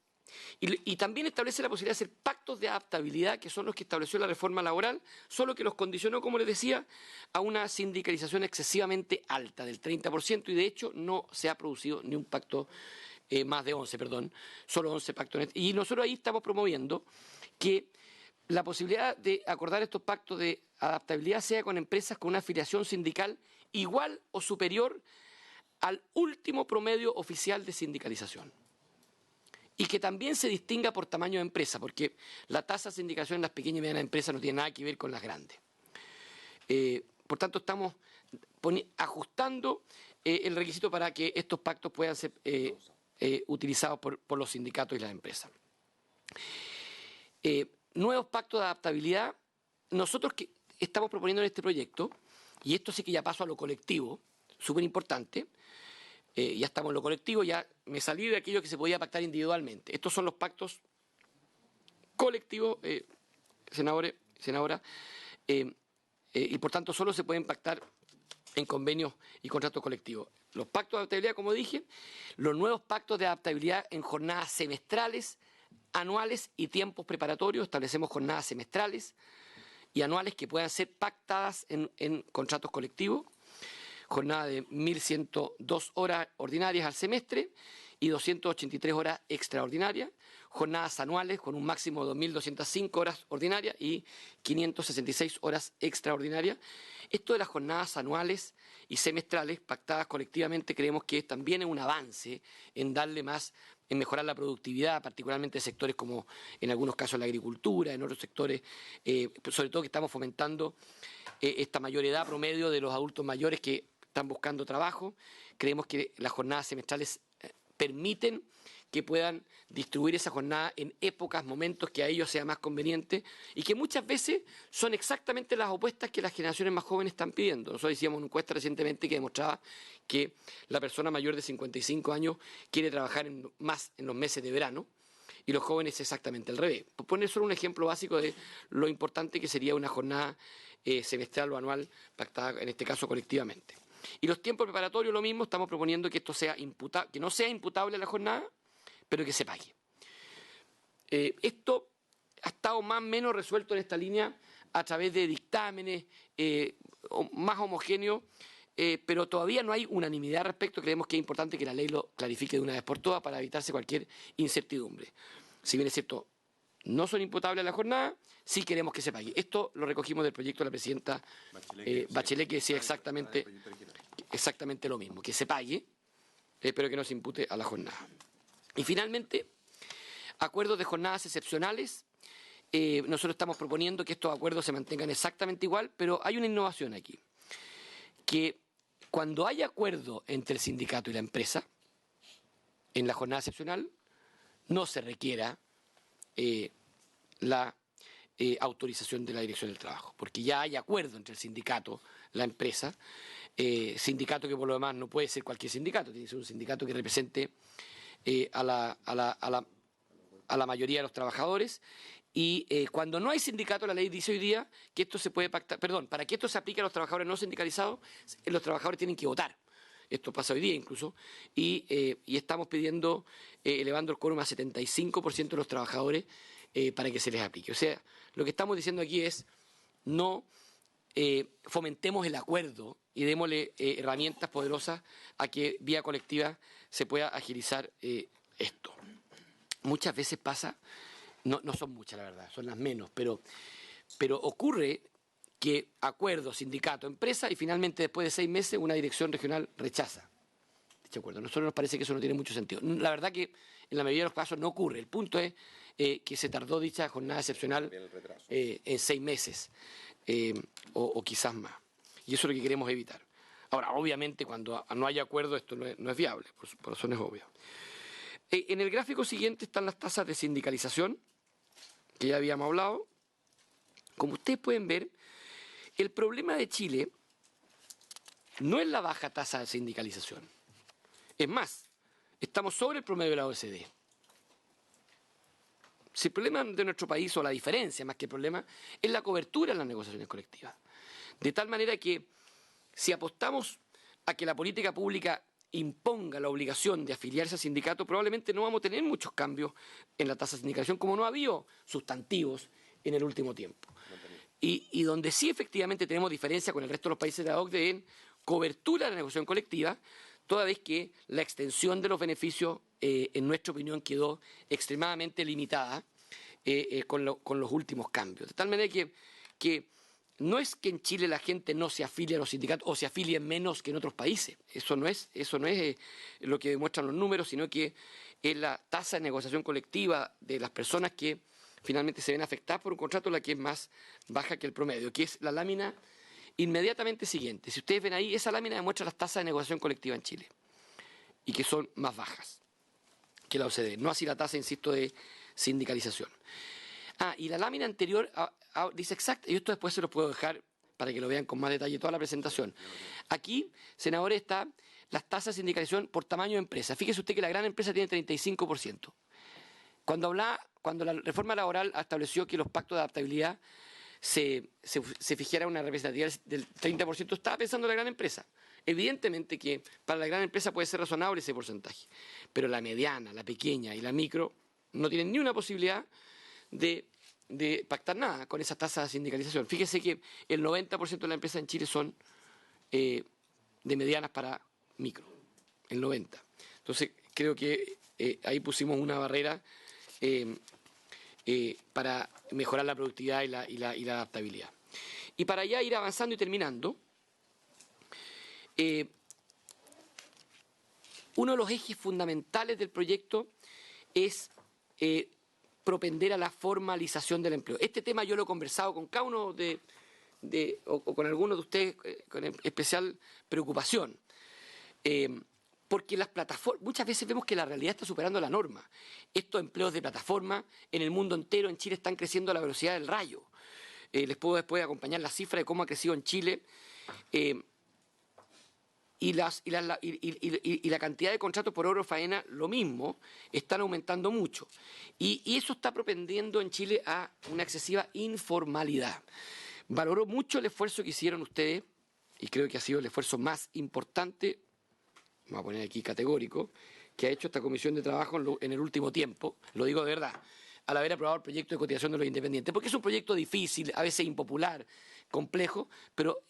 Y también establece la posibilidad de hacer pactos de adaptabilidad, que son los que estableció la reforma laboral, solo que los condicionó, como les decía, a una sindicalización excesivamente alta, del 30%, y de hecho no se ha producido ni un pacto, más de 11, solo 11 pactos. Y nosotros ahí estamos promoviendo que la posibilidad de acordar estos pactos de adaptabilidad sea con empresas con una afiliación sindical igual o superior al último promedio oficial de sindicalización. Y que también se distinga por tamaño de empresa, porque la tasa de sindicalización en las pequeñas y medianas empresas no tiene nada que ver con las grandes. Por tanto, estamos ajustando el requisito para que estos pactos puedan ser utilizados por los sindicatos y las empresas. Nuevos pactos de adaptabilidad. Nosotros que estamos proponiendo en este proyecto, y esto sí que ya paso a lo colectivo, súper importante, ya estamos en lo colectivo, ya me salí de aquello que se podía pactar individualmente. Estos son los pactos colectivos, senadores, senadora, y por tanto solo se pueden pactar en convenios y contratos colectivos. Los pactos de adaptabilidad, como dije, los nuevos pactos de adaptabilidad en jornadas semestrales, anuales y tiempos preparatorios. Establecemos jornadas semestrales y anuales que puedan ser pactadas en contratos colectivos. Jornada de 1.102 horas ordinarias al semestre y 283 horas extraordinarias. Jornadas anuales con un máximo de 2.205 horas ordinarias y 566 horas extraordinarias. Esto de las jornadas anuales y semestrales pactadas colectivamente creemos que también es un avance en darle más, en mejorar la productividad, particularmente en sectores como en algunos casos la agricultura, en otros sectores, sobre todo que estamos fomentando esta mayor edad promedio de los adultos mayores que están buscando trabajo. Creemos que las jornadas semestrales permiten que puedan distribuir esa jornada en épocas, momentos que a ellos sea más conveniente y que muchas veces son exactamente las opuestas que las generaciones más jóvenes están pidiendo. Nosotros hicimos una encuesta recientemente que demostraba que la persona mayor de 55 años quiere trabajar más en los meses de verano y los jóvenes exactamente al revés. Por poner solo un ejemplo básico de lo importante que sería una jornada semestral o anual pactada, en este caso colectivamente. Y los tiempos preparatorios, lo mismo, estamos proponiendo que esto sea que no sea imputable a la jornada, pero que se pague. Esto ha estado más o menos resuelto en esta línea a través de dictámenes más homogéneos, pero todavía no hay unanimidad al respecto. Creemos que es importante que la ley lo clarifique de una vez por todas para evitarse cualquier incertidumbre. Si bien es cierto, no son imputables a la jornada, sí queremos que se pague. Esto lo recogimos del proyecto de la presidenta Bachelet, que decía exactamente lo mismo, que se pague, pero que no se impute a la jornada. Y finalmente, acuerdos de jornadas excepcionales. Nosotros estamos proponiendo que estos acuerdos se mantengan exactamente igual, pero hay una innovación aquí, que cuando hay acuerdo entre el sindicato y la empresa, en la jornada excepcional, no se requiera la autorización de la Dirección del Trabajo, porque ya hay acuerdo entre el sindicato, la empresa, sindicato que por lo demás no puede ser cualquier sindicato, tiene que ser un sindicato que represente a la mayoría de los trabajadores. Y cuando no hay sindicato, la ley dice hoy día que esto se puede pactar, perdón, para que esto se aplique a los trabajadores no sindicalizados, los trabajadores tienen que votar. Esto pasa hoy día incluso, y estamos pidiendo, elevando el quórum a 75% de los trabajadores para que se les aplique. O sea, lo que estamos diciendo aquí es no fomentemos el acuerdo y démosle herramientas poderosas a que vía colectiva se pueda agilizar esto. Muchas veces pasa, no son muchas la verdad, son las menos, pero ocurre que acuerdo, sindicato, empresa y finalmente después de 6 meses una dirección regional rechaza dicho acuerdo. A nosotros nos parece que eso no tiene mucho sentido. La verdad que en la mayoría de los casos no ocurre. El punto es que se tardó dicha jornada excepcional en 6 meses o quizás más. Y eso es lo que queremos evitar. Ahora, obviamente, cuando no haya acuerdo esto no es viable, por razones obvias. En el gráfico siguiente están las tasas de sindicalización, que ya habíamos hablado. Como ustedes pueden ver, el problema de Chile no es la baja tasa de sindicalización. Es más, estamos sobre el promedio de la OECD. Si el problema de nuestro país, o la diferencia más que el problema, es la cobertura en las negociaciones colectivas. De tal manera que si apostamos a que la política pública imponga la obligación de afiliarse a sindicatos, probablemente no vamos a tener muchos cambios en la tasa de sindicalización, como no ha habido sustantivos en el último tiempo. Y donde sí efectivamente tenemos diferencia con el resto de los países de la OCDE en cobertura de la negociación colectiva, toda vez que la extensión de los beneficios, en nuestra opinión, quedó extremadamente limitada con los últimos cambios. De tal manera que no es que en Chile la gente no se afilie a los sindicatos o se afilie menos que en otros países. Eso no es lo que demuestran los números, sino que es la tasa de negociación colectiva de las personas que finalmente se ven afectadas por un contrato la que es más baja que el promedio, que es la lámina inmediatamente siguiente. Si ustedes ven ahí, esa lámina demuestra las tasas de negociación colectiva en Chile y que son más bajas que la OCDE. No así la tasa, insisto, de sindicalización. Y la lámina anterior dice exacto, y esto después se los puedo dejar para que lo vean con más detalle toda la presentación. Aquí, senadores, está las tasas de sindicalización por tamaño de empresa. Fíjese usted que la gran empresa tiene 35%. Cuando la reforma laboral estableció que los pactos de adaptabilidad se fijara una representatividad del 30%, estaba pensando en la gran empresa. Evidentemente que para la gran empresa puede ser razonable ese porcentaje, pero la mediana, la pequeña y la micro no tienen ni una posibilidad de pactar nada con esa tasa de sindicalización. Fíjese que el 90% de las empresas en Chile son de medianas para micro, el 90%. Entonces creo que ahí pusimos una barrera para mejorar la productividad y la adaptabilidad. Y para ya ir avanzando y terminando, uno de los ejes fundamentales del proyecto es propender a la formalización del empleo. Este tema yo lo he conversado con cada uno o con algunos de ustedes con especial preocupación. Porque las plataformas, muchas veces vemos que la realidad está superando la norma. Estos empleos de plataforma en el mundo entero, en Chile, están creciendo a la velocidad del rayo. Les puedo después acompañar la cifra de cómo ha crecido en Chile. Y la cantidad de contratos por hora o faena, lo mismo, están aumentando mucho. Y eso está propendiendo en Chile a una excesiva informalidad. Valoro mucho el esfuerzo que hicieron ustedes, y creo que ha sido el esfuerzo más importante, vamos a poner aquí categórico, que ha hecho esta Comisión de Trabajo en el último tiempo, lo digo de verdad, al haber aprobado el proyecto de cotización de los independientes, porque es un proyecto difícil, a veces impopular, complejo, pero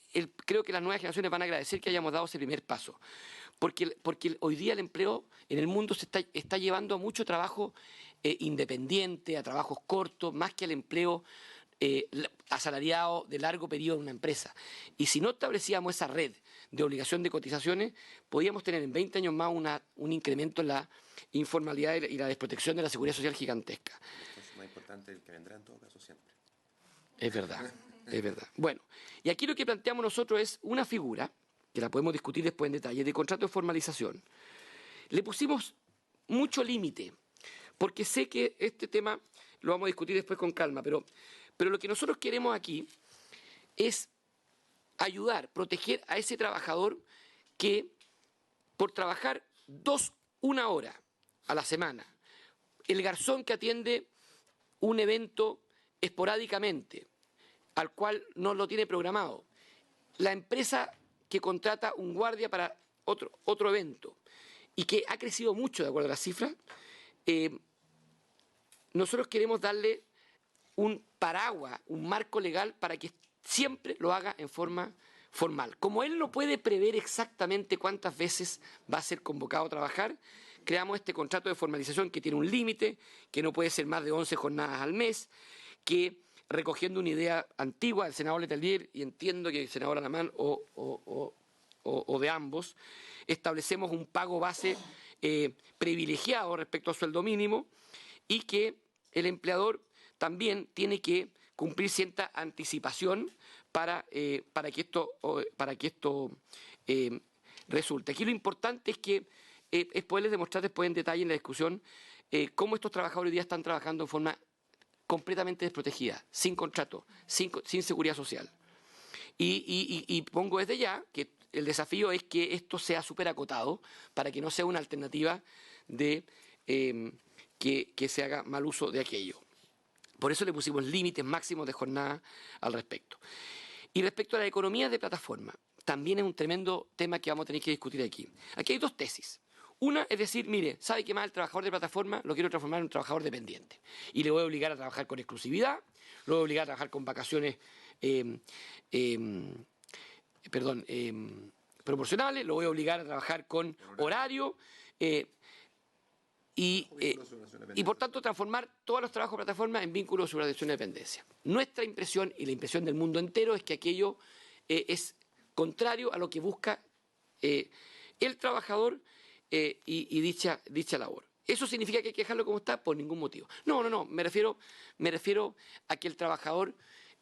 creo que las nuevas generaciones van a agradecer que hayamos dado ese primer paso, porque hoy día el empleo en el mundo se está llevando a mucho trabajo independiente, a trabajos cortos, más que al empleo asalariado de largo periodo en una empresa. Y si no establecíamos esa red de obligación de cotizaciones, podíamos tener en 20 años más un incremento en la informalidad y la desprotección de la seguridad social gigantesca. Esto es más importante el que vendrá en todo caso siempre. Es verdad, es verdad. Bueno, y aquí lo que planteamos nosotros es una figura, que la podemos discutir después en detalle, de contrato de formalización. Le pusimos mucho límite, porque sé que este tema lo vamos a discutir después con calma, pero lo que nosotros queremos aquí es ayudar, proteger a ese trabajador que por trabajar una hora a la semana, el garzón que atiende un evento esporádicamente, al cual no lo tiene programado, la empresa que contrata un guardia para otro evento y que ha crecido mucho de acuerdo a las cifras, nosotros queremos darle un paraguas, un marco legal para que siempre lo haga en forma formal. Como él no puede prever exactamente cuántas veces va a ser convocado a trabajar, creamos este contrato de formalización que tiene un límite, que no puede ser más de 11 jornadas al mes, que recogiendo una idea antigua del senador Letelier, y entiendo que el senador Alamán o de ambos, establecemos un pago base privilegiado respecto al sueldo mínimo y que el empleador también tiene que cumplir cierta anticipación para que esto resulte. Aquí lo importante es que es poderles demostrar después en detalle en la discusión cómo estos trabajadores hoy día están trabajando en forma completamente desprotegida, sin contrato, sin seguridad social. Y pongo desde ya que el desafío es que esto sea súper acotado para que no sea una alternativa de que se haga mal uso de aquello. Por eso le pusimos límites máximos de jornada al respecto. Y respecto a la economía de plataforma, también es un tremendo tema que vamos a tener que discutir aquí. Aquí hay dos tesis. Una es decir, mire, ¿sabe qué más? El trabajador de plataforma lo quiero transformar en un trabajador dependiente. Y le voy a obligar a trabajar con exclusividad, lo voy a obligar a trabajar con vacaciones proporcionales, lo voy a obligar a trabajar con horario y por tanto transformar todos los trabajos de plataforma en vínculos de subordinación de dependencia. Nuestra impresión y la impresión del mundo entero es que aquello es contrario a lo que busca el trabajador y dicha labor. ¿Eso significa que hay que dejarlo como está? Por ningún motivo. No, me refiero a que el trabajador,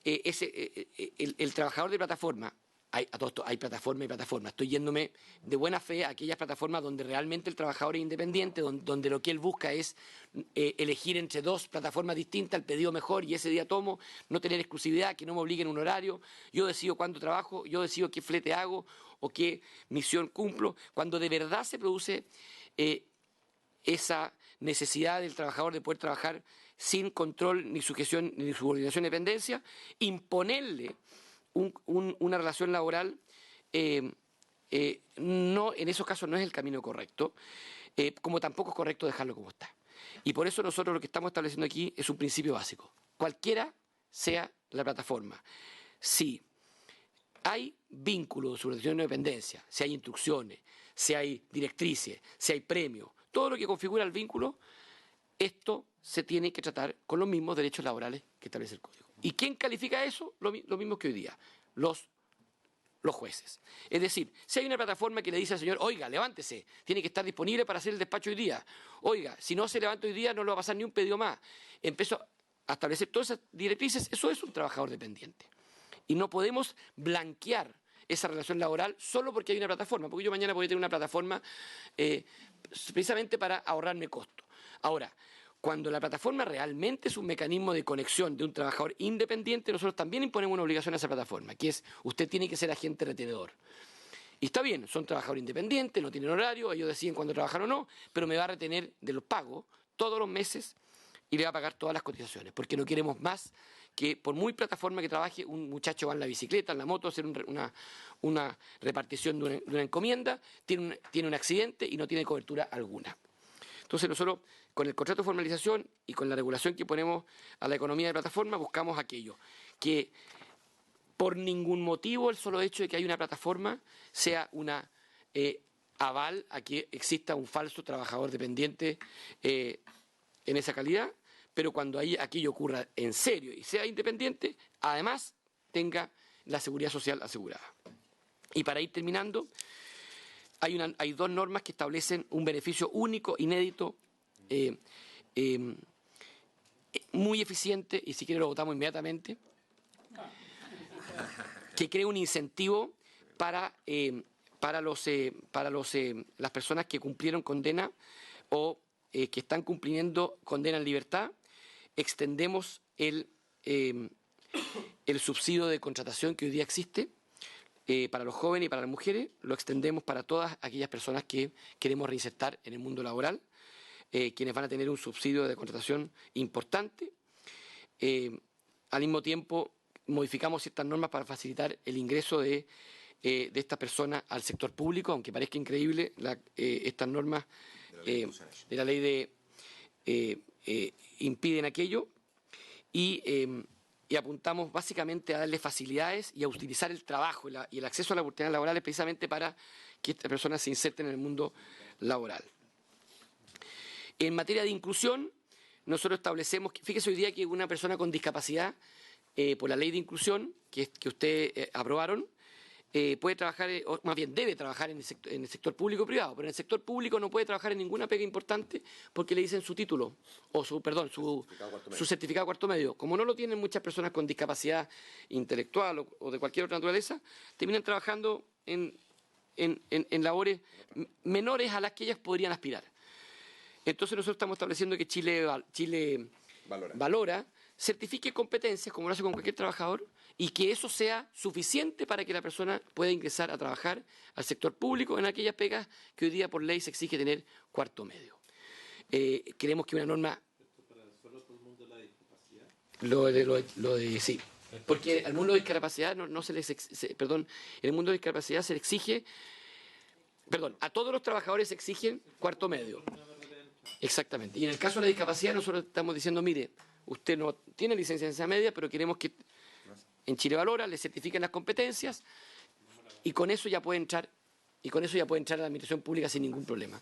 el trabajador de plataforma, hay plataforma y plataforma. Estoy yéndome de buena fe a aquellas plataformas donde realmente el trabajador es independiente, donde lo que él busca es elegir entre dos plataformas distintas, el pedido mejor y ese día tomo, no tener exclusividad, que no me obliguen un horario, yo decido cuándo trabajo, yo decido qué flete hago o qué misión cumplo. Cuando de verdad se produce esa necesidad del trabajador de poder trabajar sin control, ni sujeción, ni subordinación de dependencia, imponerle una relación laboral no, en esos casos no es el camino correcto, como tampoco es correcto dejarlo como está. Y por eso nosotros lo que estamos estableciendo aquí es un principio básico. Cualquiera sea la plataforma, si hay vínculos de subordinación de dependencia, si hay instrucciones, si hay directrices, si hay premios, todo lo que configura el vínculo, esto se tiene que tratar con los mismos derechos laborales que establece el Código. ¿Y quién califica eso? Lo mismo que hoy día, los jueces. Es decir, si hay una plataforma que le dice al señor, oiga, levántese, tiene que estar disponible para hacer el despacho hoy día. Oiga, si no se levanta hoy día no le va a pasar ni un pedido más. Empezó a establecer todas esas directrices, eso es un trabajador dependiente. Y no podemos blanquear esa relación laboral solo porque hay una plataforma, porque yo mañana voy a tener una plataforma precisamente para ahorrarme costos. Ahora, cuando la plataforma realmente es un mecanismo de conexión de un trabajador independiente, nosotros también imponemos una obligación a esa plataforma, que es usted tiene que ser agente retenedor. Y está bien, son trabajadores independientes, no tienen horario, ellos deciden cuándo trabajar o no, pero me va a retener de los pagos todos los meses y le va a pagar todas las cotizaciones, porque no queremos más que por muy plataforma que trabaje, un muchacho va en la bicicleta, en la moto, a hacer una repartición de una encomienda, tiene un accidente y no tiene cobertura alguna. Entonces nosotros, con el contrato de formalización y con la regulación que ponemos a la economía de plataforma, buscamos aquello, que por ningún motivo el solo hecho de que hay una plataforma sea una aval a que exista un falso trabajador dependiente en esa calidad, pero cuando aquello ocurra en serio y sea independiente, además tenga la seguridad social asegurada. Y para ir terminando, hay dos normas que establecen un beneficio único, inédito, muy eficiente, y si quiere lo votamos inmediatamente, que crea un incentivo para las personas que cumplieron condena o que están cumpliendo condena en libertad. Extendemos el subsidio de contratación que hoy día existe para los jóvenes y para las mujeres, lo extendemos para todas aquellas personas que queremos reinsertar en el mundo laboral, quienes van a tener un subsidio de contratación importante. Al mismo tiempo, modificamos ciertas normas para facilitar el ingreso de estas personas al sector público, aunque parezca increíble, estas normas de la ley impiden aquello, y apuntamos básicamente a darle facilidades y a utilizar el trabajo y el acceso a las oportunidades laborales precisamente para que estas personas se inserten en el mundo laboral. En materia de inclusión, nosotros establecemos, fíjese hoy día que una persona con discapacidad, por la ley de inclusión que ustedes aprobaron, puede trabajar, o más bien debe trabajar en el sector público o privado, pero en el sector público no puede trabajar en ninguna pega importante porque le dicen su título, o su certificado cuarto medio. Como no lo tienen muchas personas con discapacidad intelectual o de cualquier otra naturaleza, terminan trabajando en labores menores a las que ellas podrían aspirar. Entonces nosotros estamos estableciendo que Chile valora, certifique competencias, como lo hace con cualquier trabajador, y que eso sea suficiente para que la persona pueda ingresar a trabajar al sector público en aquellas pegas que hoy día por ley se exige tener cuarto medio. Creemos que una norma... ¿Esto para solo todo el mundo de la discapacidad? Sí, porque al mundo de discapacidad no se les... en el mundo de discapacidad se le exige... a todos los trabajadores se exigen cuarto medio. Exactamente. Y en el caso de la discapacidad nosotros estamos diciendo, mire, usted no tiene licencia de enseñanza media, pero queremos que en Chile Valora le certifiquen las competencias y con eso ya puede entrar a la administración pública sin ningún problema.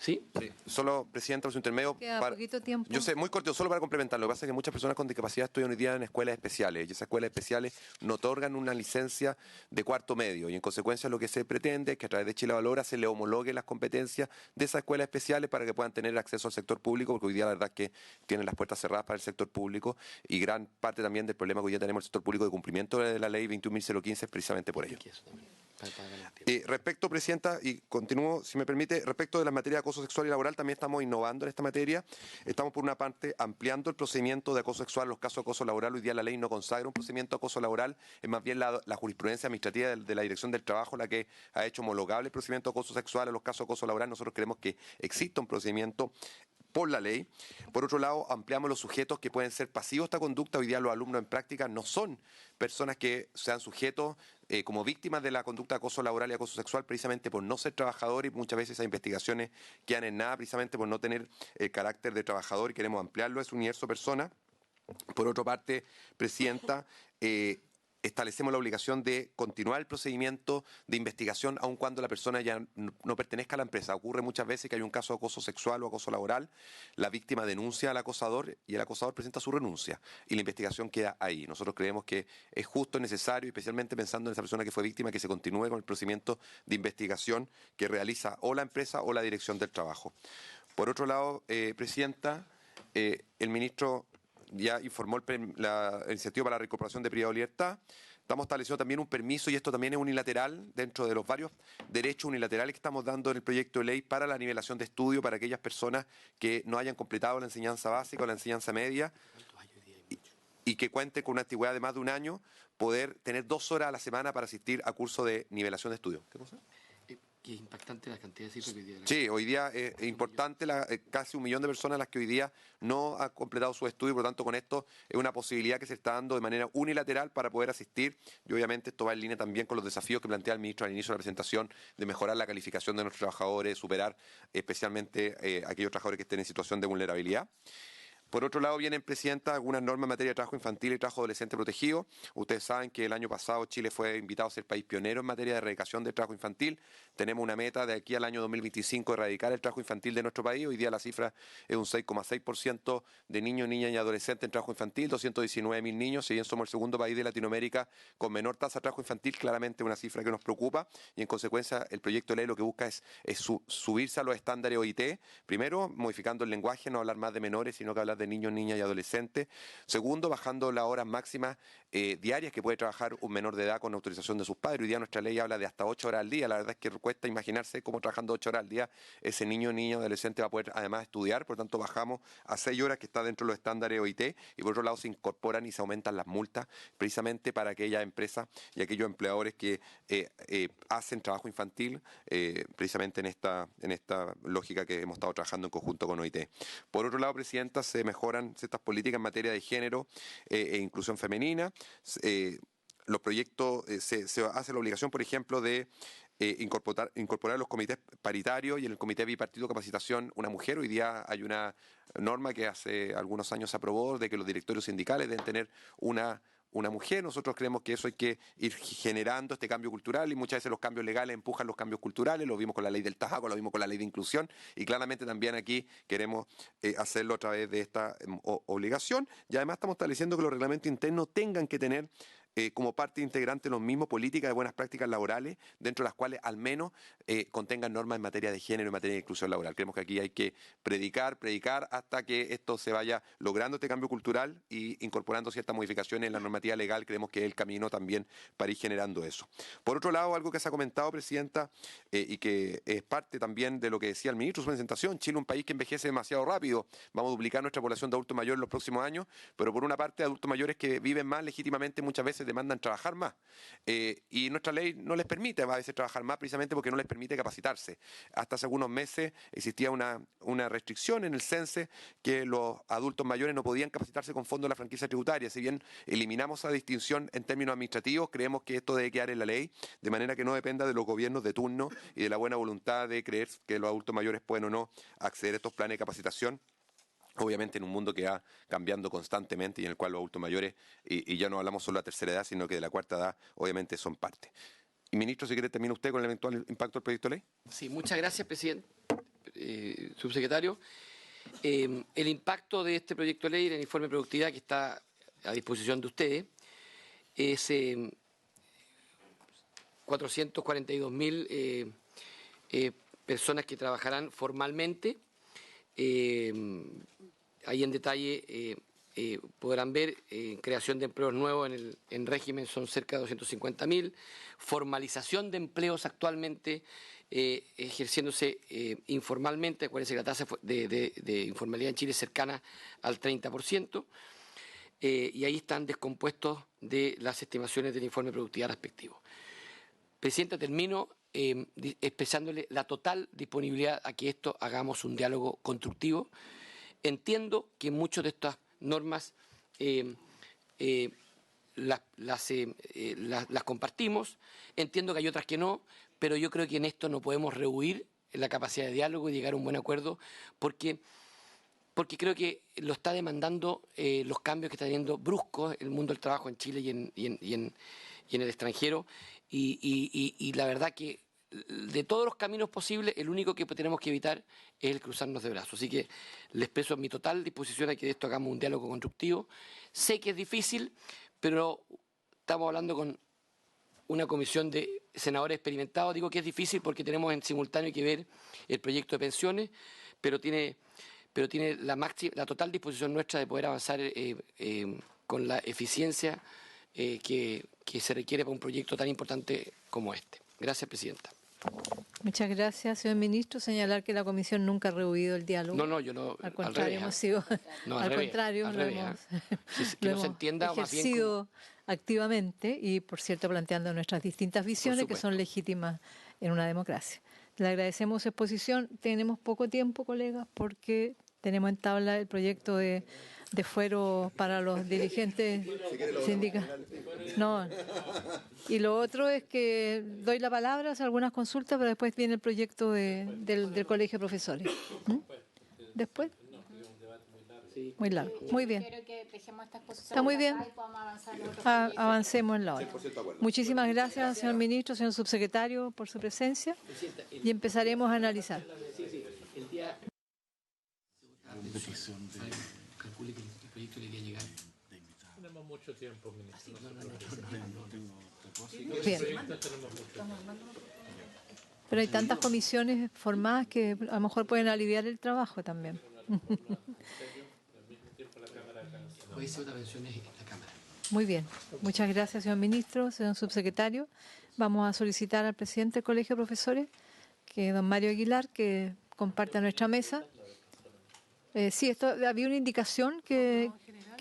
¿Sí? Sí. Solo, Presidenta, su intermedio. Queda poquito tiempo. Yo sé, muy corto, solo para complementar. Lo que pasa es que muchas personas con discapacidad estudian hoy día en escuelas especiales y esas escuelas especiales no otorgan una licencia de cuarto medio y en consecuencia lo que se pretende es que a través de Chile Valora se le homologue las competencias de esas escuelas especiales para que puedan tener acceso al sector público, porque hoy día la verdad es que tienen las puertas cerradas para el sector público y gran parte también del problema que hoy día tenemos en el sector público de cumplimiento de la ley 21.015 es precisamente por ello. Respecto, Presidenta, y continúo, si me permite, respecto de la materia de acoso sexual y laboral, también estamos innovando en esta materia. Estamos, por una parte, ampliando el procedimiento de acoso sexual. Los casos de acoso laboral, hoy día la ley no consagra un procedimiento de acoso laboral, es más bien la jurisprudencia administrativa de la Dirección del Trabajo la que ha hecho homologable el procedimiento de acoso sexual a los casos de acoso laboral. Nosotros creemos que exista un procedimiento por la ley. Por otro lado, ampliamos los sujetos que pueden ser pasivos de esta conducta. Hoy día los alumnos en práctica no son personas que sean sujetos como víctimas de la conducta de acoso laboral y acoso sexual precisamente por no ser trabajadores y muchas veces esas investigaciones quedan en nada precisamente por no tener el carácter de trabajador y queremos ampliarlo a ese universo de personas. Por otra parte, Presidenta, establecemos la obligación de continuar el procedimiento de investigación aun cuando la persona ya no pertenezca a la empresa. Ocurre muchas veces que hay un caso de acoso sexual o acoso laboral, la víctima denuncia al acosador y el acosador presenta su renuncia y la investigación queda ahí. Nosotros creemos que es justo, necesario, especialmente pensando en esa persona que fue víctima, que se continúe con el procedimiento de investigación que realiza o la empresa o la Dirección del Trabajo. Por otro lado, Presidenta, el ministro ya informó la iniciativa para la recuperación de privado de libertad. Estamos estableciendo también un permiso, y esto también es unilateral, dentro de los varios derechos unilaterales que estamos dando en el proyecto de ley para la nivelación de estudio para aquellas personas que no hayan completado la enseñanza básica o la enseñanza media y que cuenten con una antigüedad de más de un año, poder tener 2 horas a la semana para asistir a cursos de nivelación de estudio. ¿Qué cosa? Que es impactante la cantidad de cifras que hoy día... Sí, hoy día es importante, casi 1 millón de personas las que hoy día no han completado su estudio, por lo tanto con esto es una posibilidad que se está dando de manera unilateral para poder asistir y obviamente esto va en línea también con los desafíos que plantea el ministro al inicio de la presentación de mejorar la calificación de nuestros trabajadores, superar especialmente aquellos trabajadores que estén en situación de vulnerabilidad. Por otro lado, vienen, Presidenta, algunas normas en materia de trabajo infantil y trabajo adolescente protegido. Ustedes saben que el año pasado Chile fue invitado a ser país pionero en materia de erradicación del trabajo infantil. Tenemos una meta de aquí al año 2025 de erradicar el trabajo infantil de nuestro país. Hoy día la cifra es un 6,6% de niños, niñas y adolescentes en trabajo infantil, 219.000 niños. Si bien somos el segundo país de Latinoamérica con menor tasa de trabajo infantil, claramente una cifra que nos preocupa y en consecuencia el proyecto de ley lo que busca es subirse a los estándares OIT. Primero, modificando el lenguaje, no hablar más de menores, sino que hablar de niños, niñas y adolescentes. Segundo, bajando las horas máximas diarias que puede trabajar un menor de edad con autorización de sus padres. Hoy día nuestra ley habla de hasta 8 horas al día. La verdad es que cuesta imaginarse cómo trabajando 8 horas al día ese niño, niña o adolescente va a poder además estudiar. Por lo tanto, bajamos a 6 horas, que está dentro de los estándares OIT. Y por otro lado, se incorporan y se aumentan las multas precisamente para aquellas empresas y aquellos empleadores que hacen trabajo infantil precisamente en esta lógica que hemos estado trabajando en conjunto con OIT. Por otro lado, Presidenta, se mejoran ciertas políticas en materia de género e inclusión femenina. Los proyectos, se hace la obligación, por ejemplo, de incorporar los comités paritarios y en el comité bipartito de capacitación una mujer. Hoy día hay una norma que hace algunos años se aprobó de que los directorios sindicales deben tener una mujer. Nosotros creemos que eso hay que ir generando este cambio cultural y muchas veces los cambios legales empujan los cambios culturales. Lo vimos con la ley del tabaco, lo vimos con la ley de inclusión y claramente también aquí queremos hacerlo a través de esta obligación. Y además estamos estableciendo que los reglamentos internos tengan que tener como parte integrante los mismos políticas de buenas prácticas laborales, dentro de las cuales al menos contengan normas en materia de género y en materia de inclusión laboral. Creemos que aquí hay que predicar hasta que esto se vaya logrando este cambio cultural y incorporando ciertas modificaciones en la normativa legal. Creemos que es el camino también para ir generando eso. Por otro lado, algo que se ha comentado, Presidenta, y que es parte también de lo que decía el ministro en su presentación: Chile es un país que envejece demasiado rápido. Vamos a duplicar nuestra población de adultos mayores en los próximos años, pero por una parte adultos mayores que viven más legítimamente muchas veces demandan trabajar más y nuestra ley no les permite a veces trabajar más precisamente porque no les permite capacitarse. Hasta hace algunos meses existía una restricción en el CENSE que los adultos mayores no podían capacitarse con fondos de la franquicia tributaria. Si bien eliminamos esa distinción en términos administrativos, creemos que esto debe quedar en la ley de manera que no dependa de los gobiernos de turno y de la buena voluntad de creer que los adultos mayores pueden o no acceder a estos planes de capacitación. Obviamente en un mundo que va cambiando constantemente y en el cual los adultos mayores, y ya no hablamos solo de la tercera edad, sino que de la cuarta edad, obviamente son parte. Y ministro, si quiere termina usted con el eventual impacto del proyecto de ley. Sí, muchas gracias, presidente, subsecretario. El impacto de este proyecto de ley en el informe de productividad que está a disposición de ustedes es 442.000 personas que trabajarán formalmente. Ahí en detalle podrán ver creación de empleos nuevos en régimen son cerca de 250.000, formalización de empleos actualmente ejerciéndose informalmente. Acuérdense que la tasa de informalidad en Chile es cercana al 30%, y ahí están descompuestos de las estimaciones del informe de productividad respectivo. Presidenta, termino expresándole la total disponibilidad a que esto hagamos un diálogo constructivo. Entiendo que muchas de estas normas las compartimos, entiendo que hay otras que no, pero yo creo que en esto no podemos rehuir la capacidad de diálogo y llegar a un buen acuerdo, porque creo que lo está demandando los cambios que está teniendo bruscos el mundo del trabajo en Chile y en el extranjero, y la verdad que de todos los caminos posibles, el único que tenemos que evitar es el cruzarnos de brazos. Así que les expreso mi total disposición a que de esto hagamos un diálogo constructivo. Sé que es difícil, pero estamos hablando con una comisión de senadores experimentados. Digo que es difícil porque tenemos en simultáneo que ver el proyecto de pensiones, pero tiene la total disposición nuestra de poder avanzar con la eficiencia que se requiere para un proyecto tan importante como este. Gracias, Presidenta. Muchas gracias, señor ministro. Señalar que la comisión nunca ha rehuido el diálogo. No, yo no. Al contrario, hemos sido. No, al contrario, lo hemos ejercido activamente y, por cierto, planteando nuestras distintas visiones que son legítimas en una democracia. Le agradecemos su exposición. Tenemos poco tiempo, colegas, porque tenemos en tabla el proyecto de fuero para los dirigentes sindicales. No. Y lo otro es que doy la palabra, hacer algunas consultas, pero después viene el proyecto del Colegio de Profesores. ¿Después? muy largo. Muy bien. Quiero que dejemos esta exposición Está muy bien. acá y podamos avanzar en otros Avancemos en la hora. Muchísimas gracias, señor ministro, señor subsecretario, por su presencia y empezaremos a analizar. El día... Calcule que el proyecto le iría a llegar. Tenemos mucho tiempo, ministro. Bien. Pero hay tantas comisiones formadas que a lo mejor pueden aliviar el trabajo también. Puede ser otra versión en la Cámara. Muy bien. Muchas gracias, señor ministro, señor subsecretario. Vamos a solicitar al presidente del Colegio de Profesores, que don Mario Aguilar, que comparta nuestra mesa. Sí, había una indicación que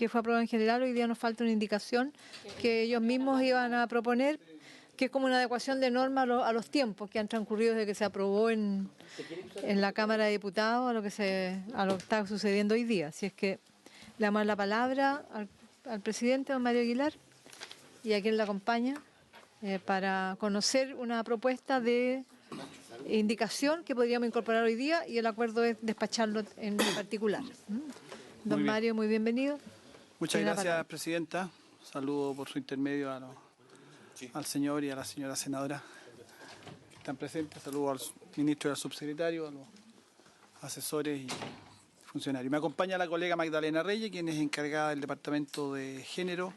fue aprobada en general. Hoy día nos falta una indicación que ellos mismos iban a proponer, que es como una adecuación de norma a los tiempos que han transcurrido desde que se aprobó en la Cámara de Diputados a lo que está sucediendo hoy día. Así es que le damos la palabra al presidente, don Mario Aguilar, y a quien le acompaña, para conocer una propuesta de indicación que podríamos incorporar hoy día, y el acuerdo es despacharlo en particular. Don Mario, muy bienvenido. Muchas gracias, presidenta. Saludo por su intermedio al señor y a la señora senadora que están presentes. Saludo al ministro y al subsecretario, a los asesores y funcionarios. Me acompaña la colega Magdalena Reyes, quien es encargada del Departamento de Género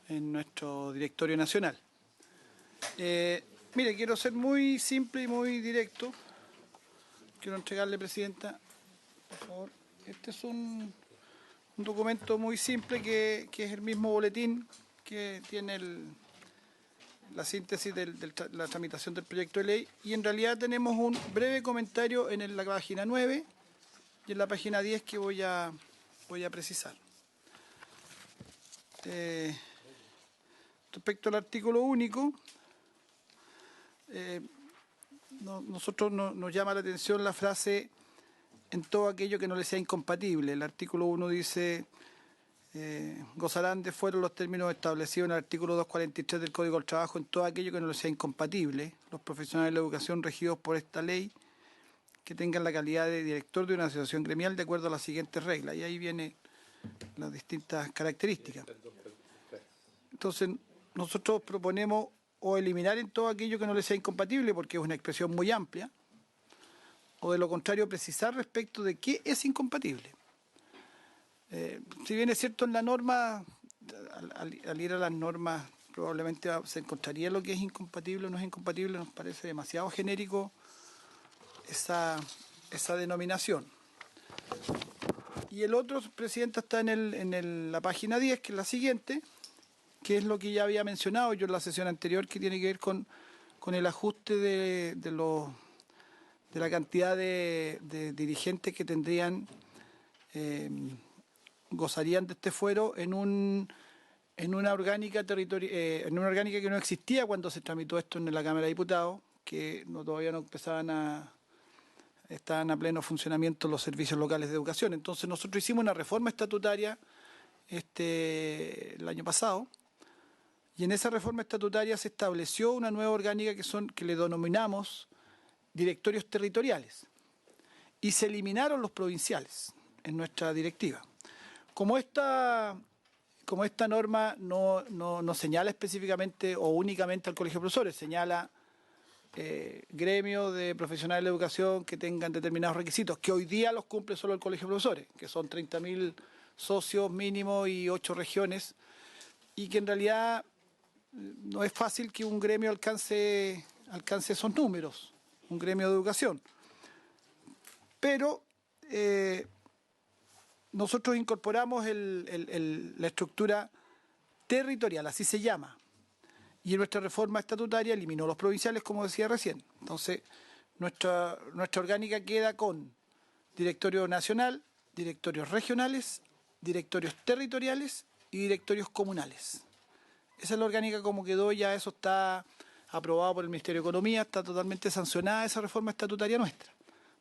en nuestro Directorio Nacional. Mire, quiero ser muy simple y muy directo. Quiero entregarle, presidenta, por favor. Este es un documento muy simple que es el mismo boletín que tiene la síntesis de la tramitación del proyecto de ley, y en realidad tenemos un breve comentario en la página 9 y en la página 10 que voy a precisar. Respecto al artículo único, nosotros nos llama la atención la frase "en todo aquello que no le sea incompatible". El artículo 1 dice: gozarán de fuero los términos establecidos en el artículo 243 del Código del Trabajo en todo aquello que no les sea incompatible los profesionales de la educación regidos por esta ley que tengan la calidad de director de una asociación gremial de acuerdo a las siguientes reglas. Y ahí vienen las distintas características. Entonces, nosotros proponemos o eliminar en todo aquello que no les sea incompatible, porque es una expresión muy amplia, o de lo contrario precisar respecto de qué es incompatible. Si bien es cierto en la norma, al ir a las normas probablemente se encontraría lo que es incompatible o no es incompatible, nos parece demasiado genérico esa denominación. Y el otro, presidenta, está en la página 10, que es la siguiente, que es lo que ya había mencionado yo en la sesión anterior, que tiene que ver con el ajuste de la cantidad de dirigentes que tendrían, gozarían de este fuero en una orgánica que no existía cuando se tramitó esto en la Cámara de Diputados, que todavía no estaban a pleno funcionamiento los servicios locales de educación. Entonces nosotros hicimos una reforma estatutaria el año pasado, y en esa reforma estatutaria se estableció una nueva orgánica que le denominamos directorios territoriales, y se eliminaron los provinciales en nuestra directiva. Como esta norma no señala específicamente o únicamente al Colegio de Profesores, señala gremios de profesionales de la educación que tengan determinados requisitos, que hoy día los cumple solo el Colegio de Profesores, que son 30.000 socios mínimo y 8 regiones, y que en realidad no es fácil que un gremio alcance esos números, un gremio de educación. Pero nosotros incorporamos la estructura territorial, así se llama, y en nuestra reforma estatutaria eliminó los provinciales, como decía recién. Entonces, nuestra orgánica queda con directorio nacional, directorios regionales, directorios territoriales y directorios comunales. Esa es la orgánica como quedó, ya eso está aprobado por el Ministerio de Economía, está totalmente sancionada esa reforma estatutaria nuestra.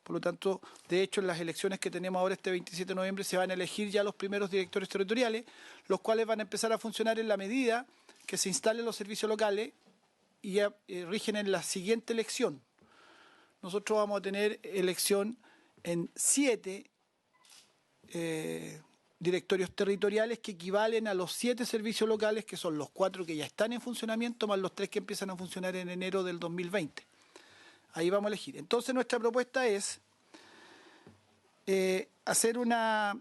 Por lo tanto, de hecho, en las elecciones que tenemos ahora este 27 de noviembre se van a elegir ya los primeros directores territoriales, los cuales van a empezar a funcionar en la medida que se instalen los servicios locales y ya rigen en la siguiente elección. Nosotros vamos a tener elección en 7 directorios territoriales que equivalen a los 7 servicios locales, que son los 4 que ya están en funcionamiento, más los 3 que empiezan a funcionar en enero del 2020. Ahí vamos a elegir. Entonces nuestra propuesta es hacer una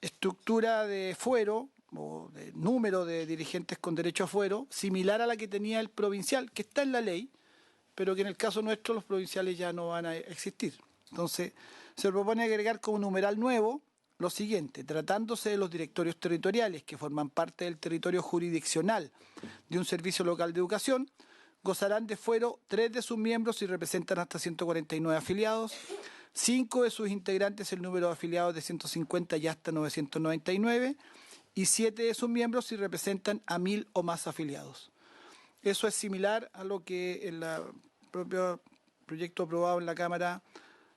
estructura de fuero o de número de dirigentes con derecho a fuero similar a la que tenía el provincial, que está en la ley, pero que en el caso nuestro los provinciales ya no van a existir. Entonces se propone agregar como numeral nuevo lo siguiente: tratándose de los directorios territoriales que forman parte del territorio jurisdiccional de un servicio local de educación, gozarán de fuero 3 de sus miembros si representan hasta 149 afiliados, 5 de sus integrantes el número de afiliados de 150 y hasta 999, y 7 de sus miembros si representan a 1000 o más afiliados. Eso es similar a lo que el propio proyecto aprobado en la Cámara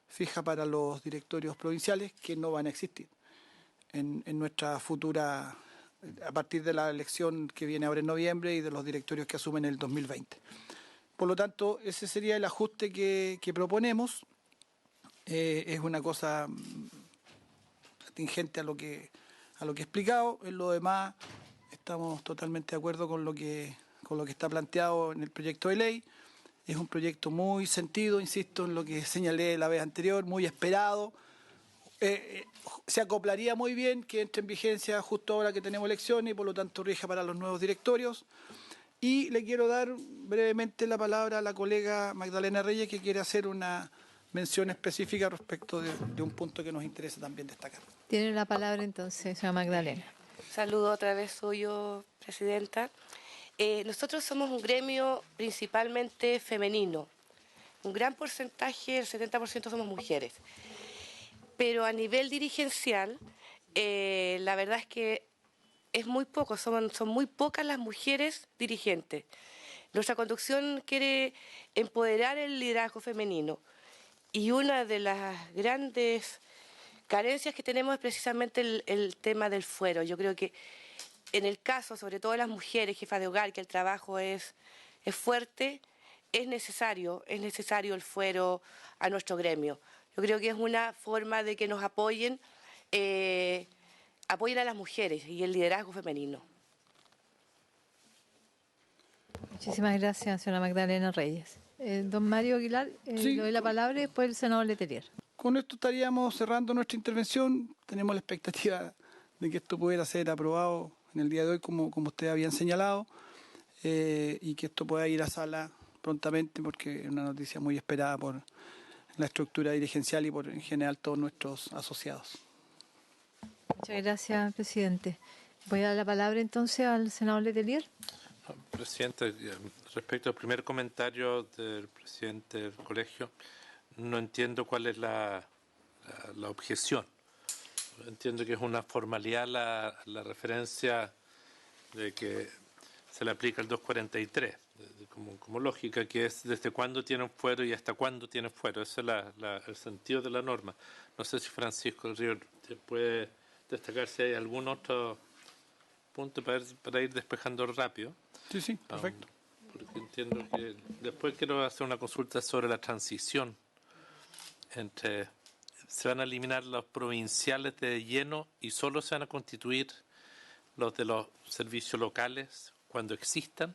fija para los directorios provinciales, que no van a existir en nuestra futura, a partir de la elección que viene ahora en noviembre y de los directorios que asumen en el 2020. Por lo tanto, ese sería el ajuste que proponemos. Es una cosa atingente a lo que he explicado. En lo demás, estamos totalmente de acuerdo con lo que está planteado en el proyecto de ley. Es un proyecto muy sentido, insisto, en lo que señalé la vez anterior, muy esperado. Se acoplaría muy bien que entre en vigencia justo ahora que tenemos elecciones y por lo tanto rija para los nuevos directorios. Y le quiero dar brevemente la palabra a la colega Magdalena Reyes, que quiere hacer una mención específica respecto de un punto que nos interesa también destacar. Tiene la palabra entonces, señora Magdalena. Saludo otra vez suyo, presidenta. Nosotros somos un gremio principalmente femenino. Un gran porcentaje, el 70% somos mujeres. Pero a nivel dirigencial, la verdad es que es muy poco, son muy pocas las mujeres dirigentes. Nuestra conducción quiere empoderar el liderazgo femenino. Y una de las grandes carencias que tenemos es precisamente el tema del fuero. Yo creo que en el caso, sobre todo de las mujeres jefas de hogar, que el trabajo es fuerte, es necesario el fuero a nuestro gremio. Yo creo que es una forma de que nos apoyen a las mujeres y el liderazgo femenino. Muchísimas gracias, señora Magdalena Reyes. Don Mario Aguilar, Sí. le doy la palabra y después el senador Letelier. Con esto estaríamos cerrando nuestra intervención. Tenemos la expectativa de que esto pudiera ser aprobado en el día de hoy, como ustedes habían señalado, y que esto pueda ir a sala prontamente, porque es una noticia muy esperada por la estructura dirigencial y por en general todos nuestros asociados. Muchas gracias, presidente. Voy a dar la palabra entonces al senador Letelier. Presidente, respecto al primer comentario del presidente del colegio, no entiendo cuál es la objeción. Entiendo que es una formalidad la referencia de que se le aplica el 243, como lógica, que es desde cuándo tienen fuero y hasta cuándo tienen fuero. Ese es el sentido de la norma. No sé si Francisco del Río puede destacar si hay algún otro punto para ir despejando rápido. Sí, perfecto. Porque entiendo que después quiero hacer una consulta sobre la transición entre... Se van a eliminar los provinciales de lleno y solo se van a constituir los de los servicios locales cuando existan.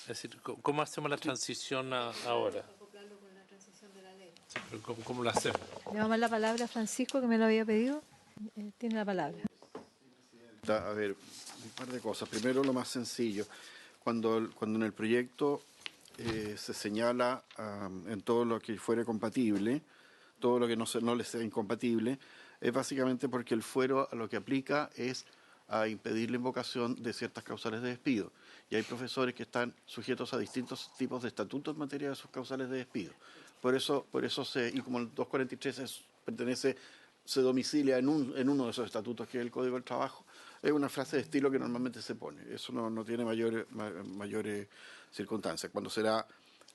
Es decir, ¿cómo hacemos la transición ahora? Sí, pero ¿cómo lo hacemos? Le vamos a dar la palabra a Francisco, que me lo había pedido. Tiene la palabra. A ver, un par de cosas. Primero, lo más sencillo. Cuando en el proyecto se señala en todo lo que fuere compatible, todo lo que no les sea incompatible, es básicamente porque el fuero a lo que aplica es a impedir la invocación de ciertas causales de despido. Y hay profesores que están sujetos a distintos tipos de estatutos en materia de sus causales de despido. Por eso y como el 243 se domicilia en uno de esos estatutos, que es el Código del Trabajo, es una frase de estilo que normalmente se pone. Eso no tiene mayores circunstancias. Cuando será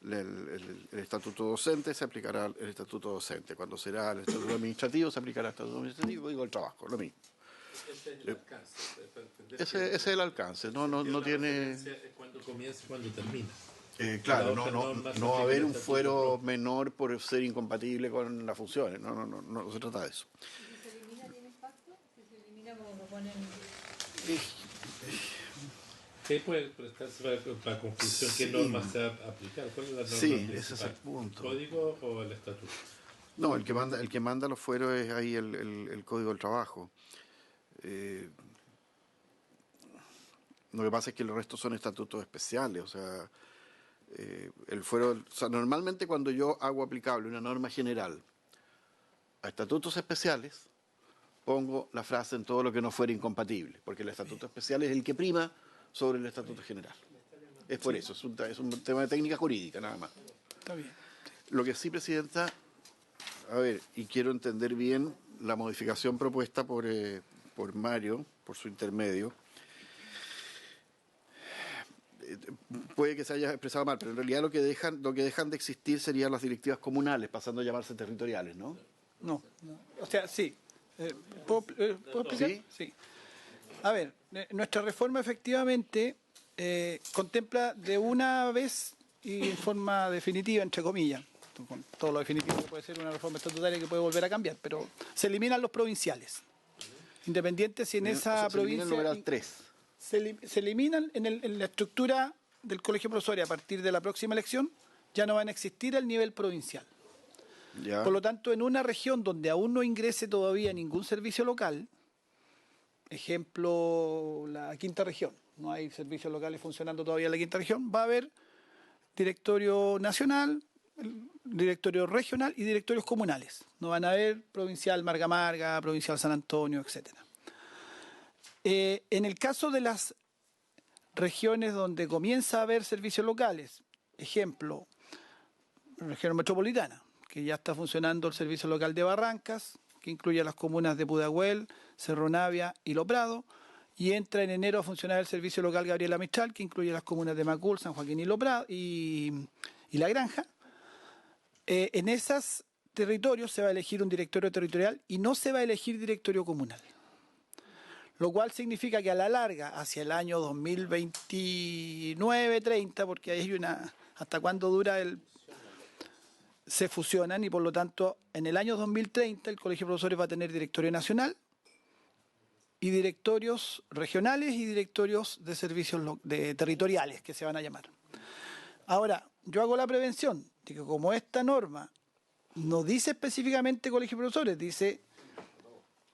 el estatuto docente, se aplicará el estatuto docente. Cuando será el estatuto administrativo, se aplicará el estatuto administrativo, Código del Trabajo, lo mismo. Ese es el alcance. Ese es el alcance, no tiene... Es cuando comienza y cuando termina. Claro, no va a haber un fuero menor por ser incompatible con las funciones, no se trata de eso. ¿Qué puede prestarse para conclusión? ¿Qué norma se va a aplicar? ¿Cuál es la norma Sí, principal? ese es el punto. ¿El código o el estatuto? No, el que manda los fueros es ahí el Código del Trabajo. Lo que pasa es que los restos son estatutos especiales, o sea, el fuero, o sea, normalmente cuando yo hago aplicable una norma general a estatutos especiales, pongo la frase en todo lo que no fuera incompatible, porque el estatuto especial es el que prima sobre el estatuto general. Es por eso, es un tema de técnica jurídica, nada más. Está bien. Lo que sí, Presidenta, a ver, y quiero entender bien la modificación propuesta por Mario, por su intermedio. Puede que se haya expresado mal, pero en realidad lo que dejan de existir serían las directivas comunales, pasando a llamarse territoriales, ¿no? No. O sea, sí. ¿Puedo explicar? ¿Sí? Sí. A ver, nuestra reforma efectivamente contempla de una vez y en forma definitiva, entre comillas, con todo lo definitivo que puede ser una reforma estatutaria que puede volver a cambiar, pero se eliminan los provinciales, independientes si en esa Se elimina provincia... el numeral 3. Se eliminan en la estructura del colegio profesorio a partir de la próxima elección, ya no van a existir al nivel provincial. Ya. Por lo tanto, en una región donde aún no ingrese todavía ningún servicio local, ejemplo, la quinta región, no hay servicios locales funcionando todavía en la quinta región, va a haber directorio nacional, directorio regional y directorios comunales. No van a haber provincial Marga Marga, provincial San Antonio, etcétera. En el caso de las regiones donde comienza a haber servicios locales, ejemplo, región metropolitana, que ya está funcionando el servicio local de Barrancas, que incluye a las comunas de Pudahuel, Cerro Navia y Lo Prado, y entra en enero a funcionar el servicio local Gabriela Mistral, que incluye a las comunas de Macul, San Joaquín y Lo Prado, y La Granja. En esos territorios se va a elegir un directorio territorial y no se va a elegir directorio comunal. Lo cual significa que a la larga, hacia el año 2029-30, porque hay una... hasta cuándo dura se fusionan y por lo tanto en el año 2030 el Colegio de Profesores va a tener directorio nacional y directorios regionales y directorios de servicios territoriales que se van a llamar. Ahora, yo hago la prevención de que como esta norma no dice específicamente Colegio de Profesores, dice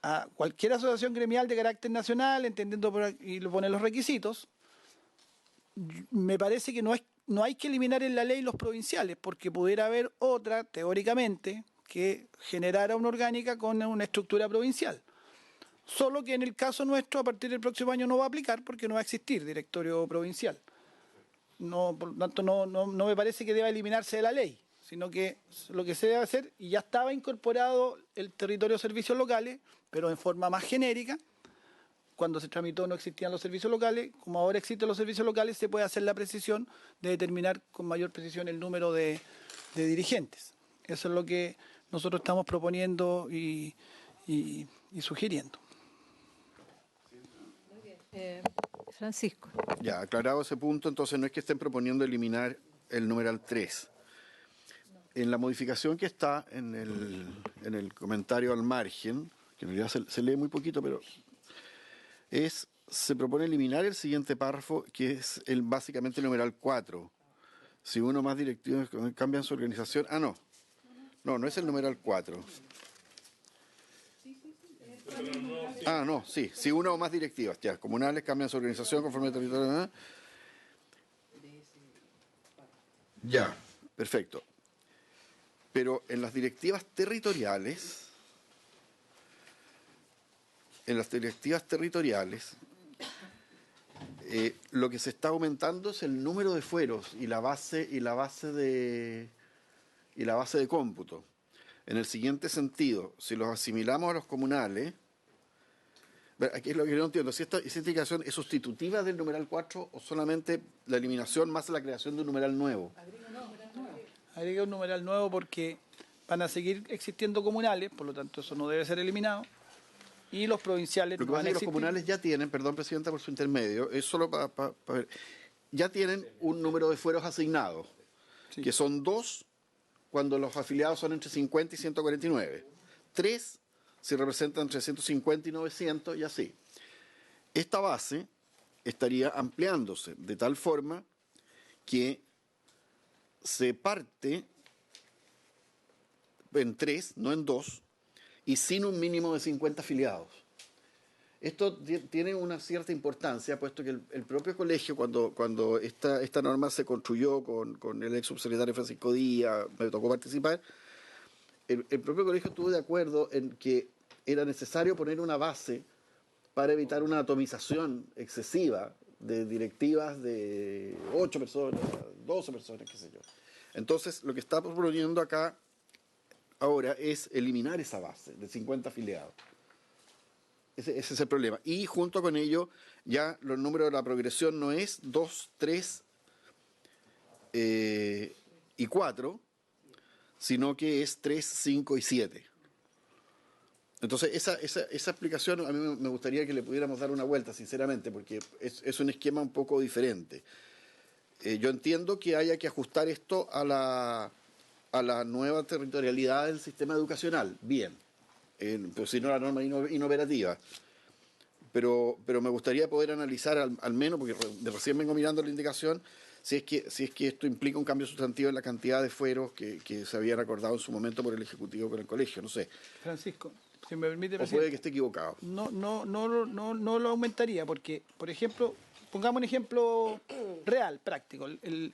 a cualquier asociación gremial de carácter nacional, entendiendo y lo pone los requisitos, me parece que no hay que eliminar en la ley los provinciales, porque pudiera haber otra, teóricamente, que generara una orgánica con una estructura provincial. Solo que en el caso nuestro, a partir del próximo año no va a aplicar porque no va a existir directorio provincial. No, por lo tanto, no me parece que deba eliminarse de la ley, sino que lo que se debe hacer, y ya estaba incorporado el territorio de servicios locales, pero en forma más genérica. Cuando se tramitó no existían los servicios locales, como ahora existen los servicios locales, se puede hacer la precisión de determinar con mayor precisión el número de dirigentes. Eso es lo que nosotros estamos proponiendo y sugiriendo. Francisco. Ya, aclarado ese punto, entonces no es que estén proponiendo eliminar el numeral 3. En la modificación que está en el comentario al margen, que en realidad se lee muy poquito, pero se propone eliminar el siguiente párrafo, que es básicamente el numeral 4. Si uno o más directivos cambian su organización... No es el numeral 4. Si uno o más directivas comunales cambian su organización conforme al territorio... Ya, perfecto. Pero en las directivas territoriales... lo que se está aumentando es el número de fueros y la base de cómputo. En el siguiente sentido, si los asimilamos a los comunales, aquí es lo que yo no entiendo, si esta indicación es sustitutiva del numeral 4 o solamente la eliminación más la creación de un numeral nuevo. Agrega un numeral nuevo porque van a seguir existiendo comunales, por lo tanto eso no debe ser eliminado. Y los provinciales Lo que no van pasa a es que los existir. comunales ya tienen, perdón, Presidenta, por su intermedio, es solo para ver, ya tienen un número de fueros asignados, que son 2 cuando los afiliados son entre 50 y 149, 3 si representan entre 150 y 900 y así. Esta base estaría ampliándose de tal forma que se parte en 3, no en 2, y sin un mínimo de 50 afiliados. Esto tiene una cierta importancia, puesto que el propio colegio, cuando esta norma se construyó con el ex subsecretario Francisco Díaz, me tocó participar, el propio colegio estuvo de acuerdo en que era necesario poner una base para evitar una atomización excesiva de directivas de 8 personas, 12 personas, qué sé yo. Entonces, lo que está proponiendo acá ahora es eliminar esa base de 50 afiliados. Ese es el problema. Y junto con ello, ya los números de la progresión no es 2, 3 y 4, sino que es 3, 5 y 7. Entonces, esa explicación a mí me gustaría que le pudiéramos dar una vuelta, sinceramente, porque es un esquema un poco diferente. Yo entiendo que haya que ajustar esto a la nueva territorialidad del sistema educacional, bien, pero si no la norma inoperativa. Pero me gustaría poder analizar al menos, porque recién vengo mirando la indicación, si es que esto implica un cambio sustantivo en la cantidad de fueros que se habían acordado en su momento por el Ejecutivo con el colegio, no sé. Francisco, si me permite, O presidente, puede que esté equivocado. no lo aumentaría, porque, por ejemplo, pongamos un ejemplo real, práctico. El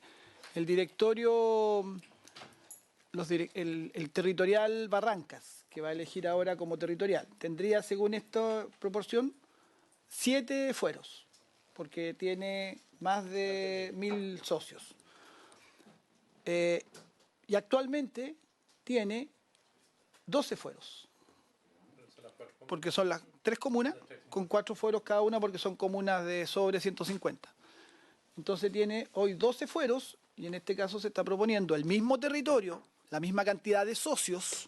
directorio, el territorial Barrancas, que va a elegir ahora como territorial, tendría, según esta proporción, 7 fueros, porque tiene más de 1000 socios. Y actualmente tiene 12 fueros, porque son las 3 comunas, con 4 fueros cada una, porque son comunas de sobre 150. Entonces tiene hoy 12 fueros, y en este caso se está proponiendo el mismo territorio, la misma cantidad de socios,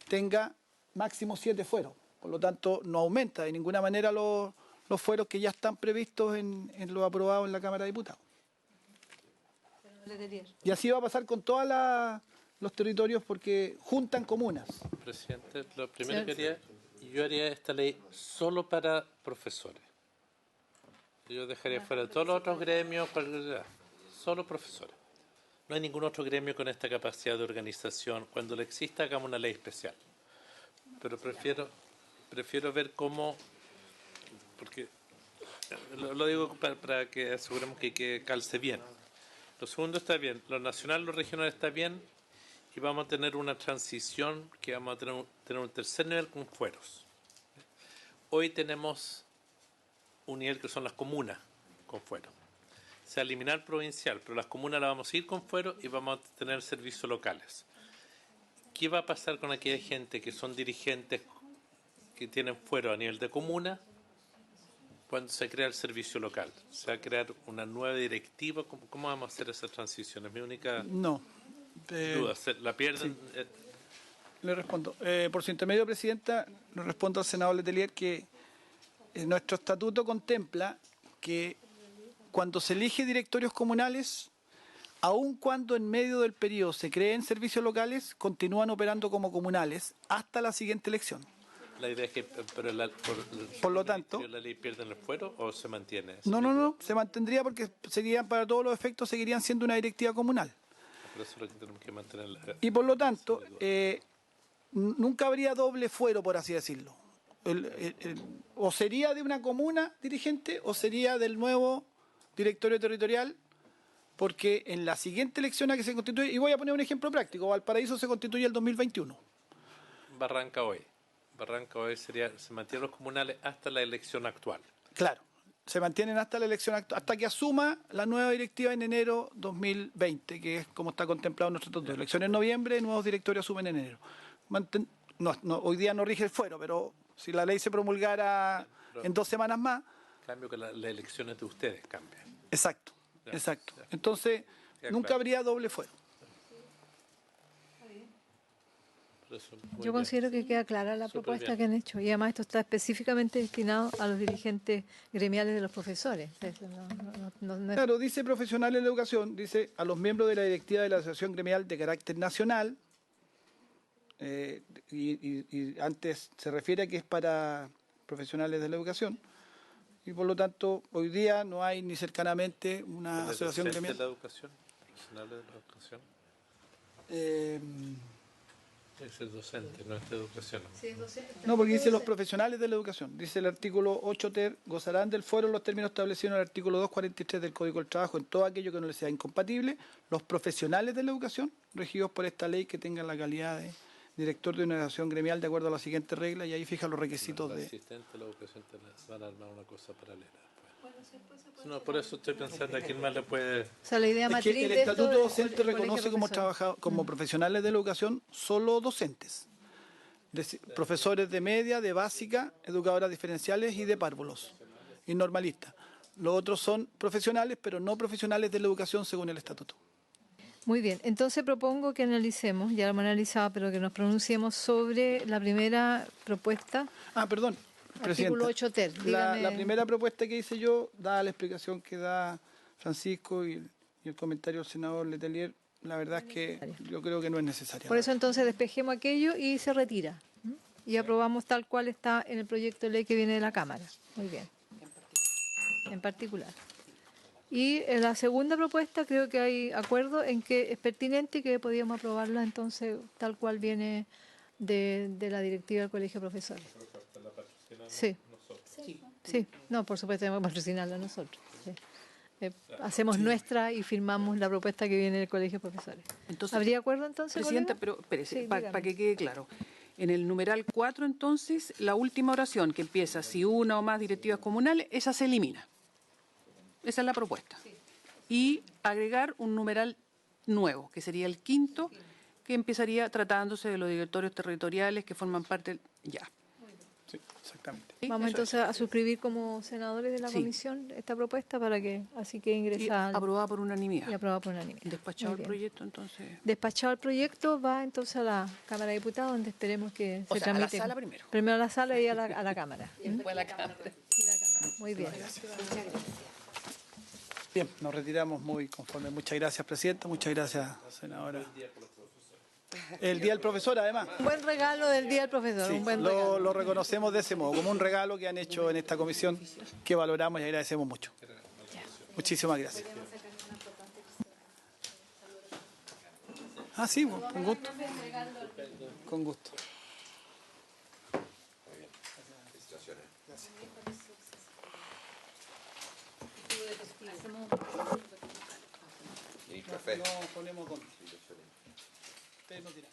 tenga máximo 7 fueros. Por lo tanto, no aumenta de ninguna manera los fueros que ya están previstos en lo aprobado en la Cámara de Diputados. Y así va a pasar con todos los territorios, porque juntan comunas. Presidente, lo primero que haría, yo haría esta ley solo para profesores. Yo dejaría fuera todos los otros gremios, solo profesores. No hay ningún otro gremio con esta capacidad de organización. Cuando lo exista, hagamos una ley especial. Pero prefiero ver cómo, porque lo digo para que aseguremos que calce bien. Lo segundo está bien, lo nacional, lo regional está bien, y vamos a tener una transición que vamos a tener un tercer nivel con fueros. Hoy tenemos un nivel que son las comunas con fuero. Se va a eliminar provincial, pero las comunas las vamos a ir con fuero y vamos a tener servicios locales. ¿Qué va a pasar con aquella gente que son dirigentes que tienen fuero a nivel de comuna cuando se crea el servicio local? ¿Se va a crear una nueva directiva? ¿Cómo vamos a hacer esa transición? Es mi única duda. ¿La pierden? Sí. Le respondo. Por su intermedio, Presidenta, le respondo al senador Letelier que nuestro estatuto contempla que cuando se elige directorios comunales, aun cuando en medio del periodo se creen servicios locales, continúan operando como comunales hasta la siguiente elección. La idea es que por lo tanto, ¿la ley pierde el fuero o se mantiene? No, se mantendría, porque seguirían, para todos los efectos, seguirían siendo una directiva comunal. Por eso es lo que tenemos que mantener. Y por lo tanto, nunca habría doble fuero, por así decirlo. O sería de una comuna dirigente o sería del nuevo directorio territorial, porque en la siguiente elección a que se constituye, y voy a poner un ejemplo práctico, Valparaíso se constituye el 2021. Barranca hoy se mantienen los comunales hasta la elección actual. Claro, se mantienen hasta la elección actual, hasta que asuma la nueva directiva en enero 2020, que es como está contemplado en nuestro estatuto. Elecciones en noviembre, nuevos directorios asumen en enero. Hoy día no rige el fuero, pero si la ley se promulgara en 2 semanas más. Cambio que las elecciones de ustedes cambian. Exacto. Entonces, nunca habría doble fuero. Yo considero que queda clara la propuesta que han hecho, y además esto está específicamente destinado a los dirigentes gremiales de los profesores. Claro, dice profesionales de la educación, dice a los miembros de la directiva de la asociación gremial de carácter nacional, y antes se refiere a que es para profesionales de la educación, y por lo tanto hoy día no hay ni cercanamente una asociación gremial. ¿De la educación? ¿Profesionales de la educación? Es el docente, no es de educación. No, porque dice los profesionales de la educación. Dice el artículo 8 ter, gozarán del fuero en los términos establecidos en el artículo 243 del Código del Trabajo en todo aquello que no les sea incompatible. Los profesionales de la educación, regidos por esta ley, que tengan la calidad de director de una asociación gremial de acuerdo a las siguientes reglas, y ahí fija los requisitos Los de... asistentes de la educación van a armar una cosa paralela. No, por eso estoy pensando a quién más le puede... O sea, la idea Es matriz que el de esto estatuto del docente colegio reconoce como, profesor. como profesionales de la educación solo docentes, profesores de media, de básica, educadoras diferenciales y de párvulos y normalistas. Los otros son profesionales, pero no profesionales de la educación según el estatuto. Muy bien, entonces propongo que analicemos, ya lo hemos analizado, pero que nos pronunciemos sobre la primera propuesta. Perdón, Artículo Presidenta. 8 ter, La dígame. primera propuesta que hice yo, dada la explicación que da Francisco y el comentario del senador Letelier, la verdad es que yo creo que no es necesaria. Por eso entonces despejemos aquello y se retira. Y aprobamos tal cual está en el proyecto de ley que viene de la Cámara. Muy bien. En particular. Y en la segunda propuesta creo que hay acuerdo en que es pertinente y que podíamos aprobarla entonces tal cual viene de la directiva del Colegio de Profesores. Sí. Sí, no, por supuesto tenemos que patrocinarla nosotros. Sí. Hacemos nuestra y firmamos la propuesta que viene del Colegio de Profesores. Entonces, ¿Habría acuerdo entonces, Presidenta, colega? pero espérese, Sí, para dígame. que quede claro. En el numeral 4, entonces, la última oración que empieza, si una o más directivas comunales, esa se elimina. Esa es la propuesta. Y agregar un numeral nuevo, que sería el quinto, que empezaría tratándose de los directorios territoriales que forman parte del... Ya. Sí, exactamente. Sí, Vamos eso entonces a suscribir como senadores de la Sí. comisión esta propuesta para que así que es. Y ingresa aprobada por unanimidad. y aprobada por unanimidad. Despachado Muy el bien. proyecto, entonces... Despachado el proyecto va entonces a la Cámara de Diputados, donde esperemos que O se sea, a la tramite. sala primero. Primero a la sala y a la Cámara. Después a la Cámara. Muy bien. Bien, nos retiramos muy conforme. Muchas gracias, Presidenta. Muchas gracias, senadora. El Día del Profesor, además. Un buen regalo del Día del Profesor. Sí, Un buen regalo. lo reconocemos de ese modo, como un regalo que han hecho en esta comisión, que valoramos y agradecemos mucho. Muchísimas gracias. Sí, bueno, con gusto. Con gusto. No ponemos con... Ustedes nos dirán.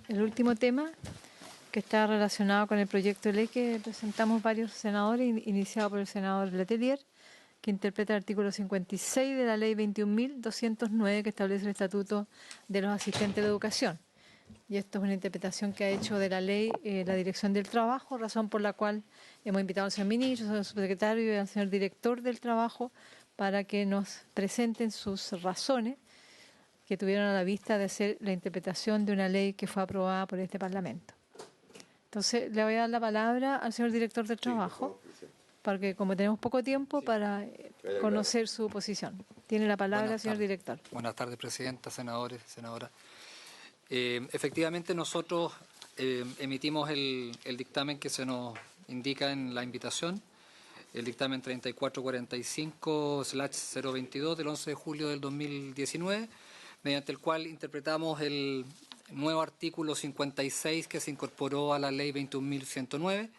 El último tema que está relacionado con el proyecto de ley que presentamos varios senadores, iniciado por el senador Letelier, que interpreta el artículo 56 de la ley 21.209 que establece el estatuto de los asistentes de educación. y esto es una interpretación que ha hecho de la ley la Dirección del Trabajo, razón por la cual hemos invitado al señor ministro, al señor subsecretario y al señor director del Trabajo para que nos presenten sus razones que tuvieron a la vista de hacer la interpretación de una ley que fue aprobada por este Parlamento. Entonces, le voy a dar la palabra al señor director del Trabajo, porque como tenemos poco tiempo para conocer su posición. Tiene la palabra, señor director. Buenas tardes, presidenta, senadores, senadoras. Efectivamente, nosotros emitimos el dictamen que se nos indica en la invitación, el dictamen 3445/022 del 11 de julio del 2019, mediante el cual interpretamos el nuevo artículo 56 que se incorporó a la ley 21.109.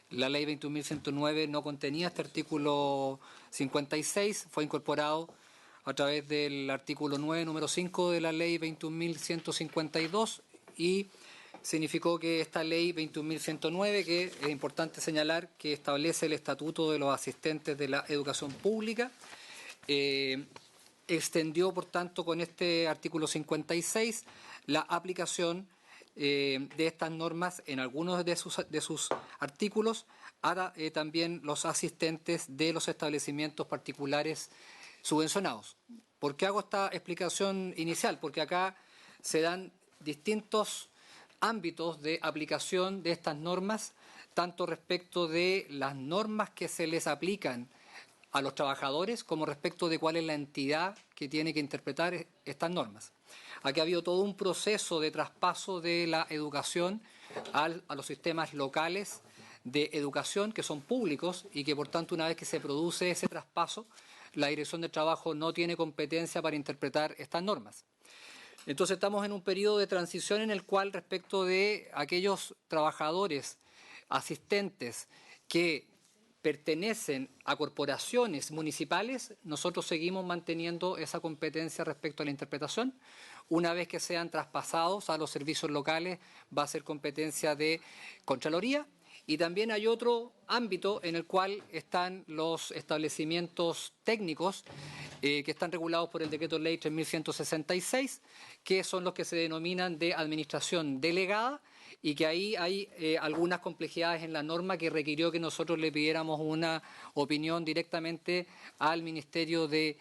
La ley 21.109 no contenía este artículo 56, fue incorporado a través del artículo 9, número 5 de la ley 21.152 y significó que esta ley 21.109, que es importante señalar que establece el estatuto de los asistentes de la educación pública, extendió, por tanto, con este artículo 56 la aplicación de estas normas en algunos de sus artículos a también los asistentes de los establecimientos particulares subvencionados. ¿Por qué hago esta explicación inicial? Porque acá se dan distintos ámbitos de aplicación de estas normas, tanto respecto de las normas que se les aplican a los trabajadores como respecto de cuál es la entidad que tiene que interpretar estas normas. Aquí ha habido todo un proceso de traspaso de la educación a los sistemas locales de educación que son públicos y que, por tanto, una vez que se produce ese traspaso, la Dirección de Trabajo no tiene competencia para interpretar estas normas. Entonces estamos en un periodo de transición en el cual, respecto de aquellos trabajadores asistentes que pertenecen a corporaciones municipales, nosotros seguimos manteniendo esa competencia respecto a la interpretación. Una vez que sean traspasados a los servicios locales, va a ser competencia de Contraloría. Y también hay otro ámbito en el cual están los establecimientos técnicos que están regulados por el Decreto Ley 3.166, que son los que se denominan de administración delegada, y que ahí hay algunas complejidades en la norma que requirió que nosotros le pidiéramos una opinión directamente al Ministerio de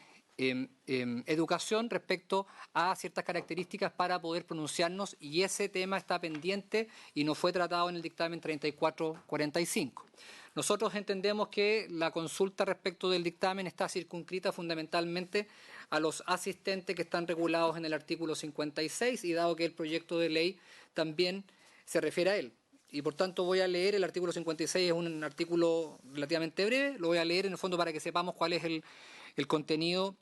Educación respecto a ciertas características para poder pronunciarnos, y ese tema está pendiente y no fue tratado en el dictamen 3445. Nosotros entendemos que la consulta respecto del dictamen está circunscrita fundamentalmente a los asistentes que están regulados en el artículo 56, y dado que el proyecto de ley también se refiere a él. Y por tanto voy a leer el artículo 56, es un artículo relativamente breve, lo voy a leer en el fondo para que sepamos cuál es el contenido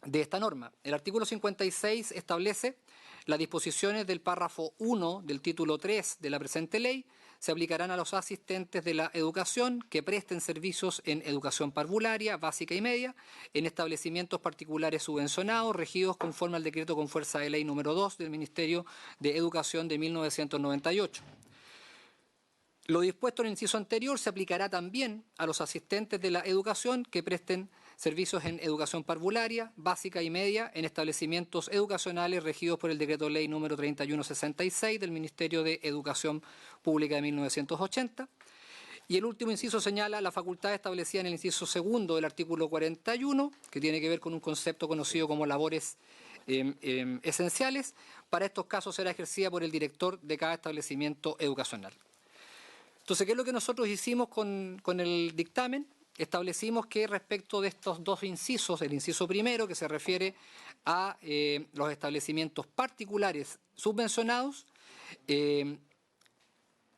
de esta norma. El artículo 56 establece las disposiciones del párrafo 1 del título 3 de la presente ley se aplicarán a los asistentes de la educación que presten servicios en educación parvularia, básica y media, en establecimientos particulares subvencionados, regidos conforme al decreto con fuerza de ley número 2 del Ministerio de Educación de 1998. Lo dispuesto en el inciso anterior se aplicará también a los asistentes de la educación que presten servicios en educación parvularia, básica y media, en establecimientos educacionales regidos por el Decreto Ley número 3166 del Ministerio de Educación Pública de 1980. Y el último inciso señala la facultad establecida en el inciso segundo del artículo 41, que tiene que ver con un concepto conocido como labores esenciales. Para estos casos será ejercida por el director de cada establecimiento educacional. Entonces, ¿qué es lo que nosotros hicimos con el dictamen? Establecimos que respecto de estos dos incisos, el inciso primero, que se refiere a los establecimientos particulares subvencionados,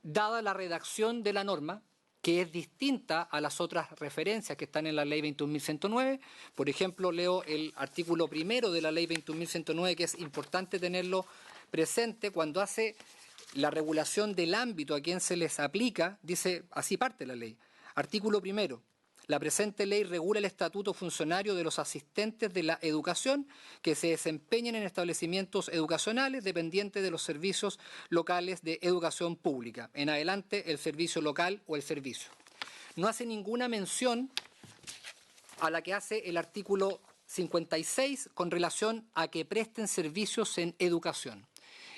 dada la redacción de la norma, que es distinta a las otras referencias que están en la ley 21.109, por ejemplo, leo el artículo primero de la ley 21.109, que es importante tenerlo presente cuando hace la regulación del ámbito a quien se les aplica, dice, así parte la ley. Artículo primero. La presente ley regula el estatuto funcionario de los asistentes de la educación que se desempeñen en establecimientos educacionales dependientes de los servicios locales de educación pública. En adelante, el servicio local o el servicio. No hace ninguna mención a la que hace el artículo 56 con relación a que presten servicios en educación.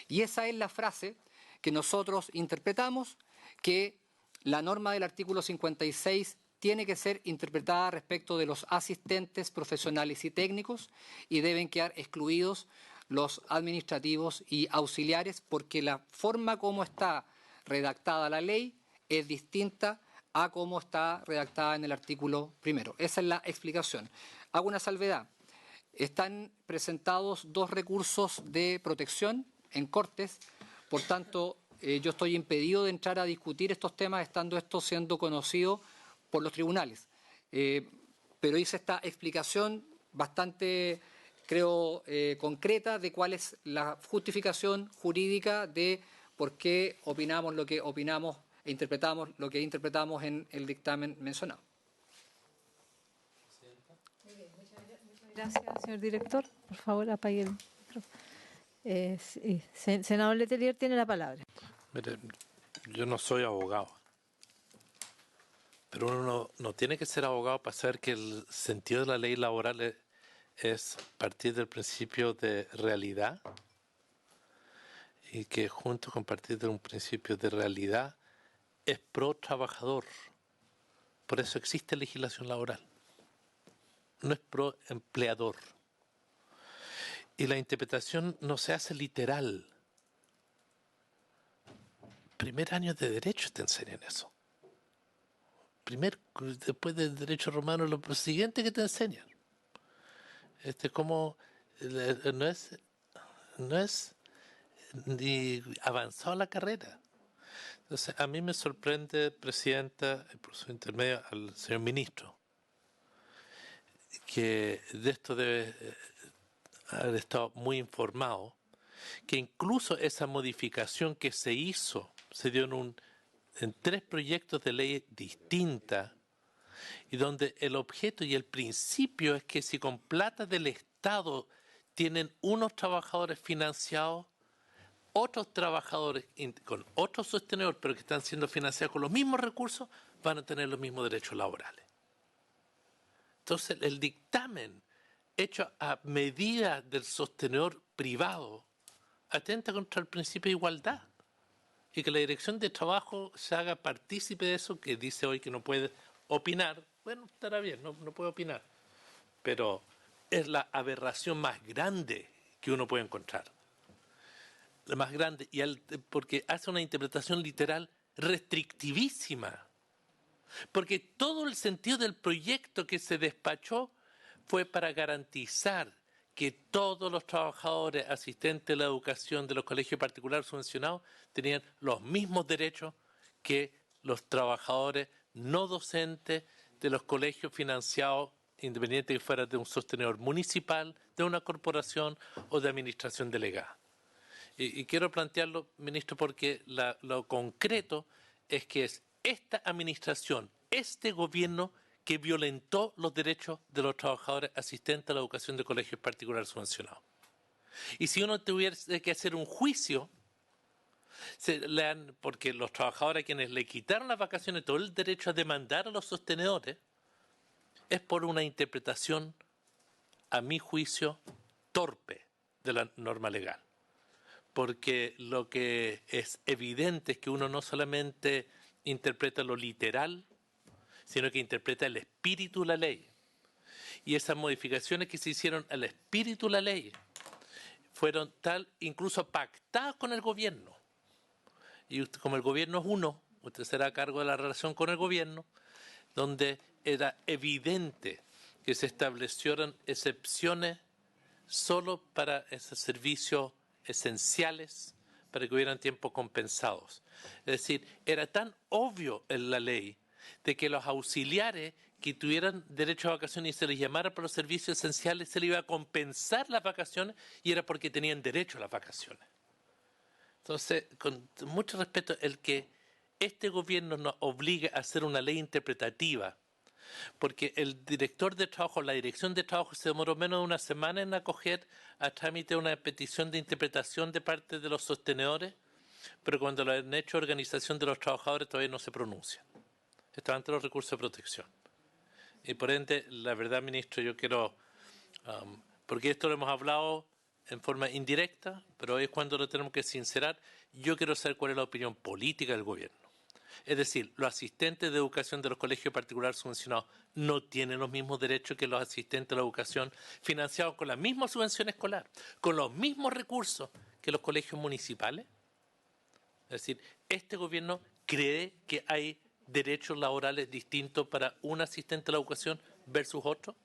Y esa es la frase que nosotros interpretamos, que la norma del artículo 56 tiene que ser interpretada respecto de los asistentes profesionales y técnicos y deben quedar excluidos los administrativos y auxiliares porque la forma como está redactada la ley es distinta a cómo está redactada en el artículo primero. Esa es la explicación. Hago una salvedad. Están presentados 2 recursos de protección en Cortes, por tanto, yo estoy impedido de entrar a discutir estos temas estando esto siendo conocido por los tribunales. Pero hice esta explicación bastante, creo, concreta de cuál es la justificación jurídica de por qué opinamos lo que opinamos e interpretamos lo que interpretamos en el dictamen mencionado. Gracias, señor director. Por favor, apague el micrófono. Senador Letelier tiene la palabra. Mire, yo no soy abogado, pero uno no tiene que ser abogado para saber que el sentido de la ley laboral es partir del principio de realidad y que junto con partir de un principio de realidad es pro trabajador. Por eso existe legislación laboral. No es pro empleador. Y la interpretación no se hace literal. Primer año de Derecho te enseñan eso. Después del Derecho Romano, lo siguiente que te enseñan. Como no es ni avanzado la carrera. Entonces, a mí me sorprende, Presidenta, por su intermedio, al señor Ministro, que de esto debe haber estado muy informado, que incluso esa modificación que se hizo, se dio en 3 proyectos de ley distintas, y donde el objeto y el principio es que si con plata del Estado tienen unos trabajadores financiados, otros trabajadores con otros sostenedores, pero que están siendo financiados con los mismos recursos, van a tener los mismos derechos laborales. Entonces, el dictamen hecho a medida del sostenedor privado atenta contra el principio de igualdad y que la Dirección de Trabajo se haga partícipe de eso, que dice hoy que no puede opinar. Bueno, estará bien, no puede opinar, pero es la aberración más grande que uno puede encontrar. La más grande, porque hace una interpretación literal restrictivísima. Porque todo el sentido del proyecto que se despachó fue para garantizar que todos los trabajadores asistentes de la educación de los colegios particulares subvencionados tenían los mismos derechos que los trabajadores no docentes de los colegios financiados, independiente que fuera de un sostenedor municipal, de una corporación o de administración delegada. Y quiero plantearlo, ministro, porque lo concreto es que es esta administración, este gobierno que violentó los derechos de los trabajadores asistentes a la educación de colegios particulares subvencionados. Y si uno tuviese que hacer un juicio, porque los trabajadores a quienes le quitaron las vacaciones todo el derecho a demandar a los sostenedores, es por una interpretación, a mi juicio, torpe de la norma legal. Porque lo que es evidente es que uno no solamente interpreta lo literal, sino que interpreta el espíritu de la ley. Y esas modificaciones que se hicieron al espíritu de la ley fueron incluso pactadas con el gobierno. Y usted, como el gobierno es uno, usted será a cargo de la relación con el gobierno, donde era evidente que se establecieron excepciones solo para esos servicios esenciales, para que hubieran tiempos compensados. Es decir, era tan obvio en la ley de que los auxiliares que tuvieran derecho a vacaciones y se les llamara para los servicios esenciales, se les iba a compensar las vacaciones y era porque tenían derecho a las vacaciones. Entonces, con mucho respeto, el que este gobierno nos obligue a hacer una ley interpretativa, porque el director de trabajo, la dirección de trabajo se demoró menos de una semana en acoger a trámite una petición de interpretación de parte de los sostenedores, pero cuando lo han hecho organización de los trabajadores todavía no se pronuncia. Están ante los recursos de protección. Y por ende, la verdad, ministro, yo quiero, porque esto lo hemos hablado en forma indirecta, pero hoy es cuando lo tenemos que sincerar. Yo quiero saber cuál es la opinión política del gobierno. Es decir, los asistentes de educación de los colegios particulares subvencionados no tienen los mismos derechos que los asistentes de la educación financiados con la misma subvención escolar, con los mismos recursos que los colegios municipales. Es decir, este gobierno cree que hay derechos laborales distintos para un asistente de la educación versus otro,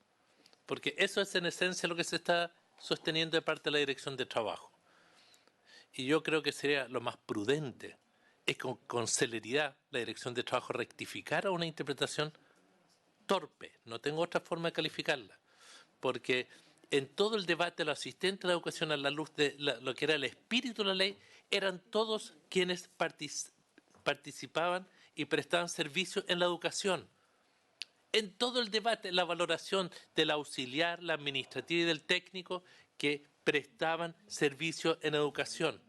porque eso es en esencia lo que se está sosteniendo de parte de la Dirección de Trabajo. Y yo creo que sería lo más prudente es que con celeridad la Dirección de Trabajo rectificara una interpretación torpe, no tengo otra forma de calificarla, porque en todo el debate de los asistentes de la educación a la luz de lo que era el espíritu de la ley, eran todos quienes participaban y prestaban servicio en la educación. En todo el debate, la valoración del auxiliar, la administrativa y del técnico que prestaban servicio en educación.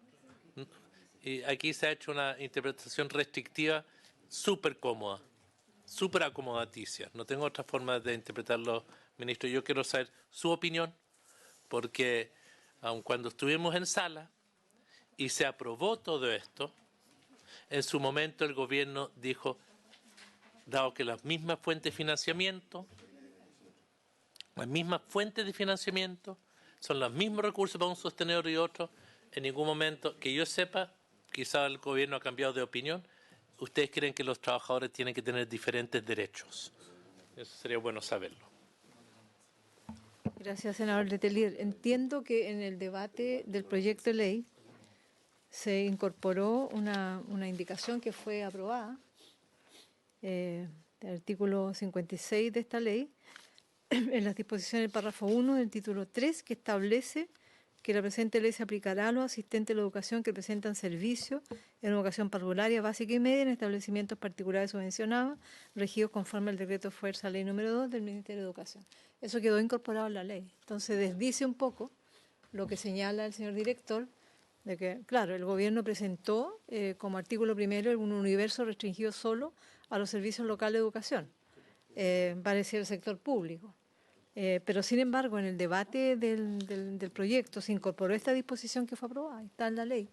Y aquí se ha hecho una interpretación restrictiva súper cómoda, súper acomodaticia. No tengo otra forma de interpretarlo, ministro. Yo quiero saber su opinión, porque aun cuando estuvimos en sala y se aprobó todo esto, en su momento el gobierno dijo, dado que las mismas fuentes de financiamiento, son los mismos recursos para un sostenedor y otro, en ningún momento, que yo sepa, quizá el gobierno ha cambiado de opinión, ustedes creen que los trabajadores tienen que tener diferentes derechos. Eso sería bueno saberlo. Gracias, senador Letelier. Entiendo que en el debate del proyecto de ley se incorporó una indicación que fue aprobada, del artículo 56 de esta ley, en las disposiciones del párrafo 1 del título 3, que establece que la presente ley se aplicará a los asistentes de la educación que presentan servicio en educación parvularia, básica y media en establecimientos particulares subvencionados, regidos conforme al decreto fuerza ley número 2 del Ministerio de Educación. Eso quedó incorporado en la ley. Entonces desdice un poco lo que señala el señor director, de que, claro, el gobierno presentó como artículo primero un universo restringido solo a los servicios locales de educación, parecía el sector público. Pero, sin embargo, en el debate del proyecto se incorporó esta disposición que fue aprobada, está en la ley,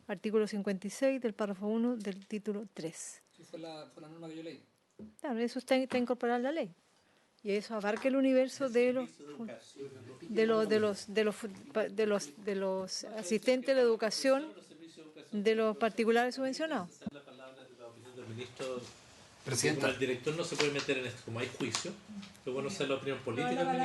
artículo 56 del párrafo 1 del título 3. Sí, fue la norma que yo leí. Claro, eso está incorporado en la ley. Y eso abarca el universo de los asistentes de la educación de los particulares subvencionados. Presidenta. Como el director no se puede meter en esto, como hay juicio, es bueno saber la opinión política del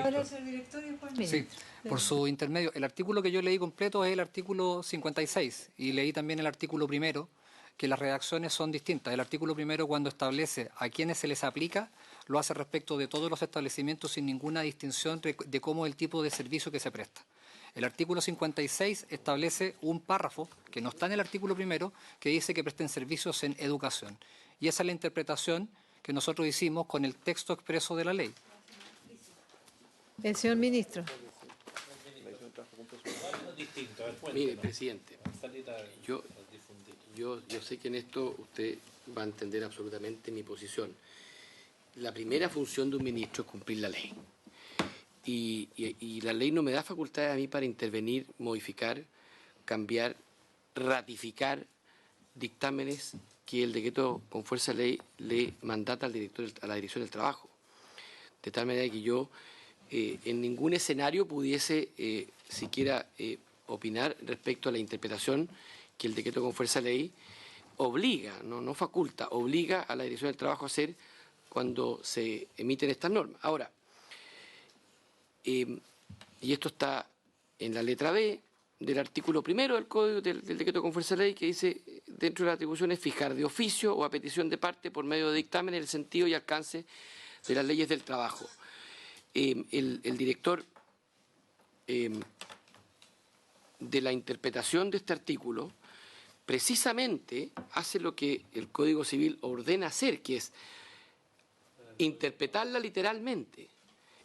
ministro. Sí, por su intermedio. El artículo que yo leí completo es el artículo 56 y leí también el artículo primero, que las redacciones son distintas. El artículo primero, cuando establece a quienes se les aplica, lo hace respecto de todos los establecimientos sin ninguna distinción de cómo es el tipo de servicio que se presta. El artículo 56 establece un párrafo, que no está en el artículo primero, que dice que presten servicios en educación. Y esa es la interpretación que nosotros hicimos con el texto expreso de la ley. El señor ministro. Mire, presidente, yo sé que en esto usted va a entender absolutamente mi posición. La primera función de un ministro es cumplir la ley. Y la ley no me da facultades a mí para intervenir, modificar, cambiar, ratificar dictámenes que el decreto con fuerza de ley le mandata al director, a la Dirección del Trabajo. De tal manera que yo en ningún escenario pudiese siquiera opinar respecto a la interpretación que el decreto con fuerza de ley obliga, no faculta, obliga a la Dirección del Trabajo a hacer cuando se emiten estas normas. Ahora, y esto está en la letra B del artículo primero del Código del decreto con fuerza de ley, que dice, dentro de las atribuciones, fijar de oficio o a petición de parte por medio de dictamen el sentido y alcance de las leyes del trabajo. El director de la interpretación de este artículo precisamente hace lo que el Código Civil ordena hacer, que es interpretarla literalmente.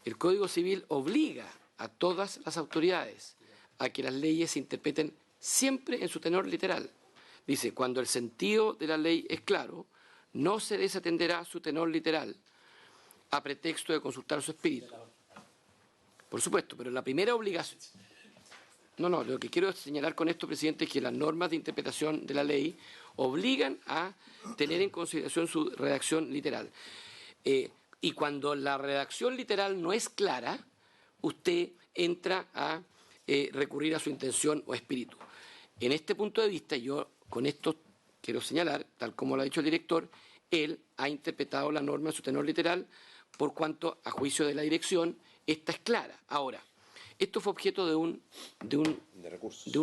El Código Civil obliga a todas las autoridades a que las leyes se interpreten siempre en su tenor literal. Dice, cuando el sentido de la ley es claro, no se desatenderá su tenor literal a pretexto de consultar su espíritu. Por supuesto, pero la primera obligación... No, lo que quiero señalar con esto, presidente, es que las normas de interpretación de la ley obligan a tener en consideración su redacción literal. Y cuando la redacción literal no es clara, usted entra a recurrir a su intención o espíritu. En este punto de vista, yo con esto quiero señalar, tal como lo ha dicho el director, él ha interpretado la norma en su tenor literal, por cuanto, a juicio de la dirección, esta es clara. Ahora, esto fue objeto de un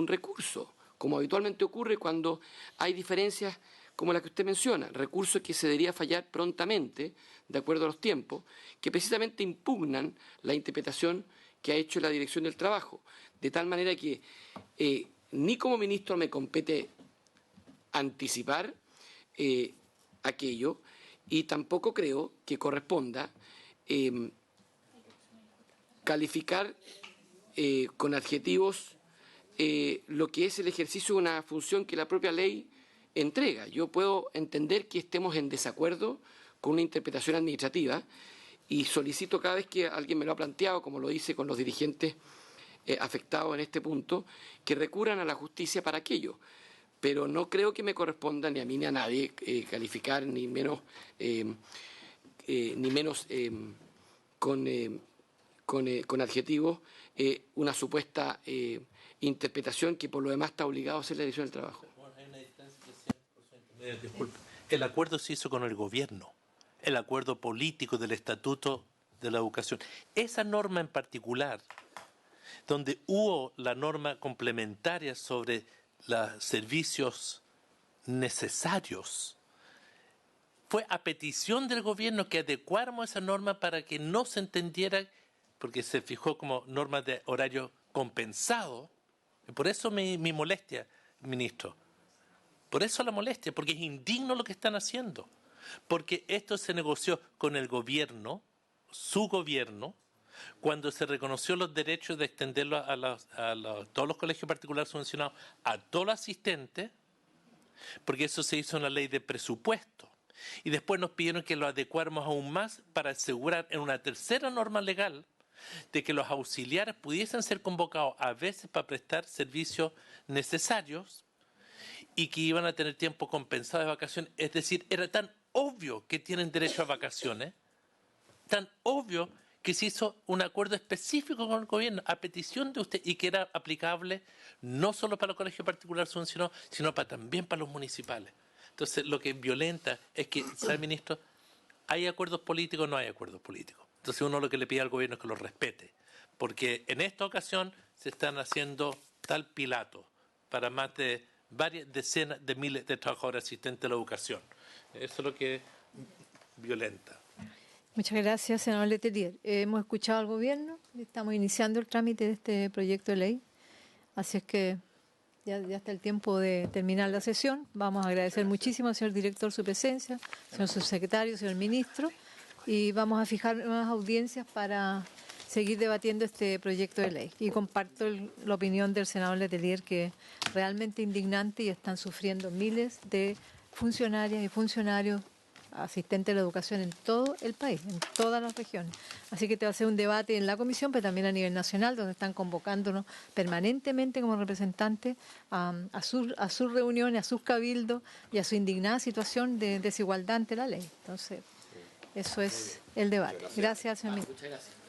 recurso, como habitualmente ocurre cuando hay diferencias como la que usted menciona, recursos que se debería fallar prontamente, de acuerdo a los tiempos, que precisamente impugnan la interpretación que ha hecho la Dirección del Trabajo, de tal manera que ni como ministro me compete anticipar aquello, y tampoco creo que corresponda calificar con adjetivos lo que es el ejercicio de una función que la propia ley entrega. Yo puedo entender que estemos en desacuerdo con una interpretación administrativa y solicito cada vez que alguien me lo ha planteado, como lo hice con los dirigentes afectados en este punto, que recurran a la justicia para aquello. Pero no creo que me corresponda ni a mí ni a nadie calificar, ni menos con adjetivos una supuesta interpretación que por lo demás está obligado a hacer la Dirección del Trabajo. Disculpe. El acuerdo se hizo con el gobierno, el acuerdo político del Estatuto de la Educación. Esa norma en particular, donde hubo la norma complementaria sobre los servicios necesarios, fue a petición del gobierno que adecuáramos esa norma para que no se entendiera, porque se fijó como norma de horario compensado. Y por eso mi molestia, ministro. Por eso la molestia, porque es indigno lo que están haciendo. Porque esto se negoció con el gobierno, su gobierno, cuando se reconoció los derechos de extenderlo a todos los colegios particulares subvencionados, a todos los asistentes, porque eso se hizo en la ley de presupuesto. Y después nos pidieron que lo adecuáramos aún más para asegurar en una tercera norma legal de que los auxiliares pudiesen ser convocados a veces para prestar servicios necesarios y que iban a tener tiempo compensado de vacaciones. Es decir, era tan obvio que tienen derecho a vacaciones, tan obvio que se hizo un acuerdo específico con el gobierno a petición de usted y que era aplicable no solo para los colegios particulares subvencionados, sino también para los municipales. Entonces, lo que violenta es que, ¿sabe, ministro? ¿Hay acuerdos políticos o no hay acuerdos políticos? Entonces, uno lo que le pide al gobierno es que los respete, porque en esta ocasión se están haciendo tal pilato para más de varias decenas de miles de trabajadores asistentes a la educación. Eso es lo que violenta. Muchas gracias, senador Letelier. Hemos escuchado al gobierno, estamos iniciando el trámite de este proyecto de ley, así es que ya está el tiempo de terminar la sesión. Vamos a agradecer muchísimo al señor director su presencia, señor subsecretario, señor ministro, y vamos a fijar nuevas audiencias para seguir debatiendo este proyecto de ley. Y comparto la opinión del senador Letelier, que es realmente indignante y están sufriendo miles de funcionarias y funcionarios asistentes de la educación en todo el país, en todas las regiones. Así que te va a ser un debate en la comisión, pero también a nivel nacional, donde están convocándonos permanentemente como representantes a sus reuniones, a sus cabildos y a su indignada situación de desigualdad ante la ley. Entonces, eso es el debate. Gracias, señor ministro. Muchas gracias.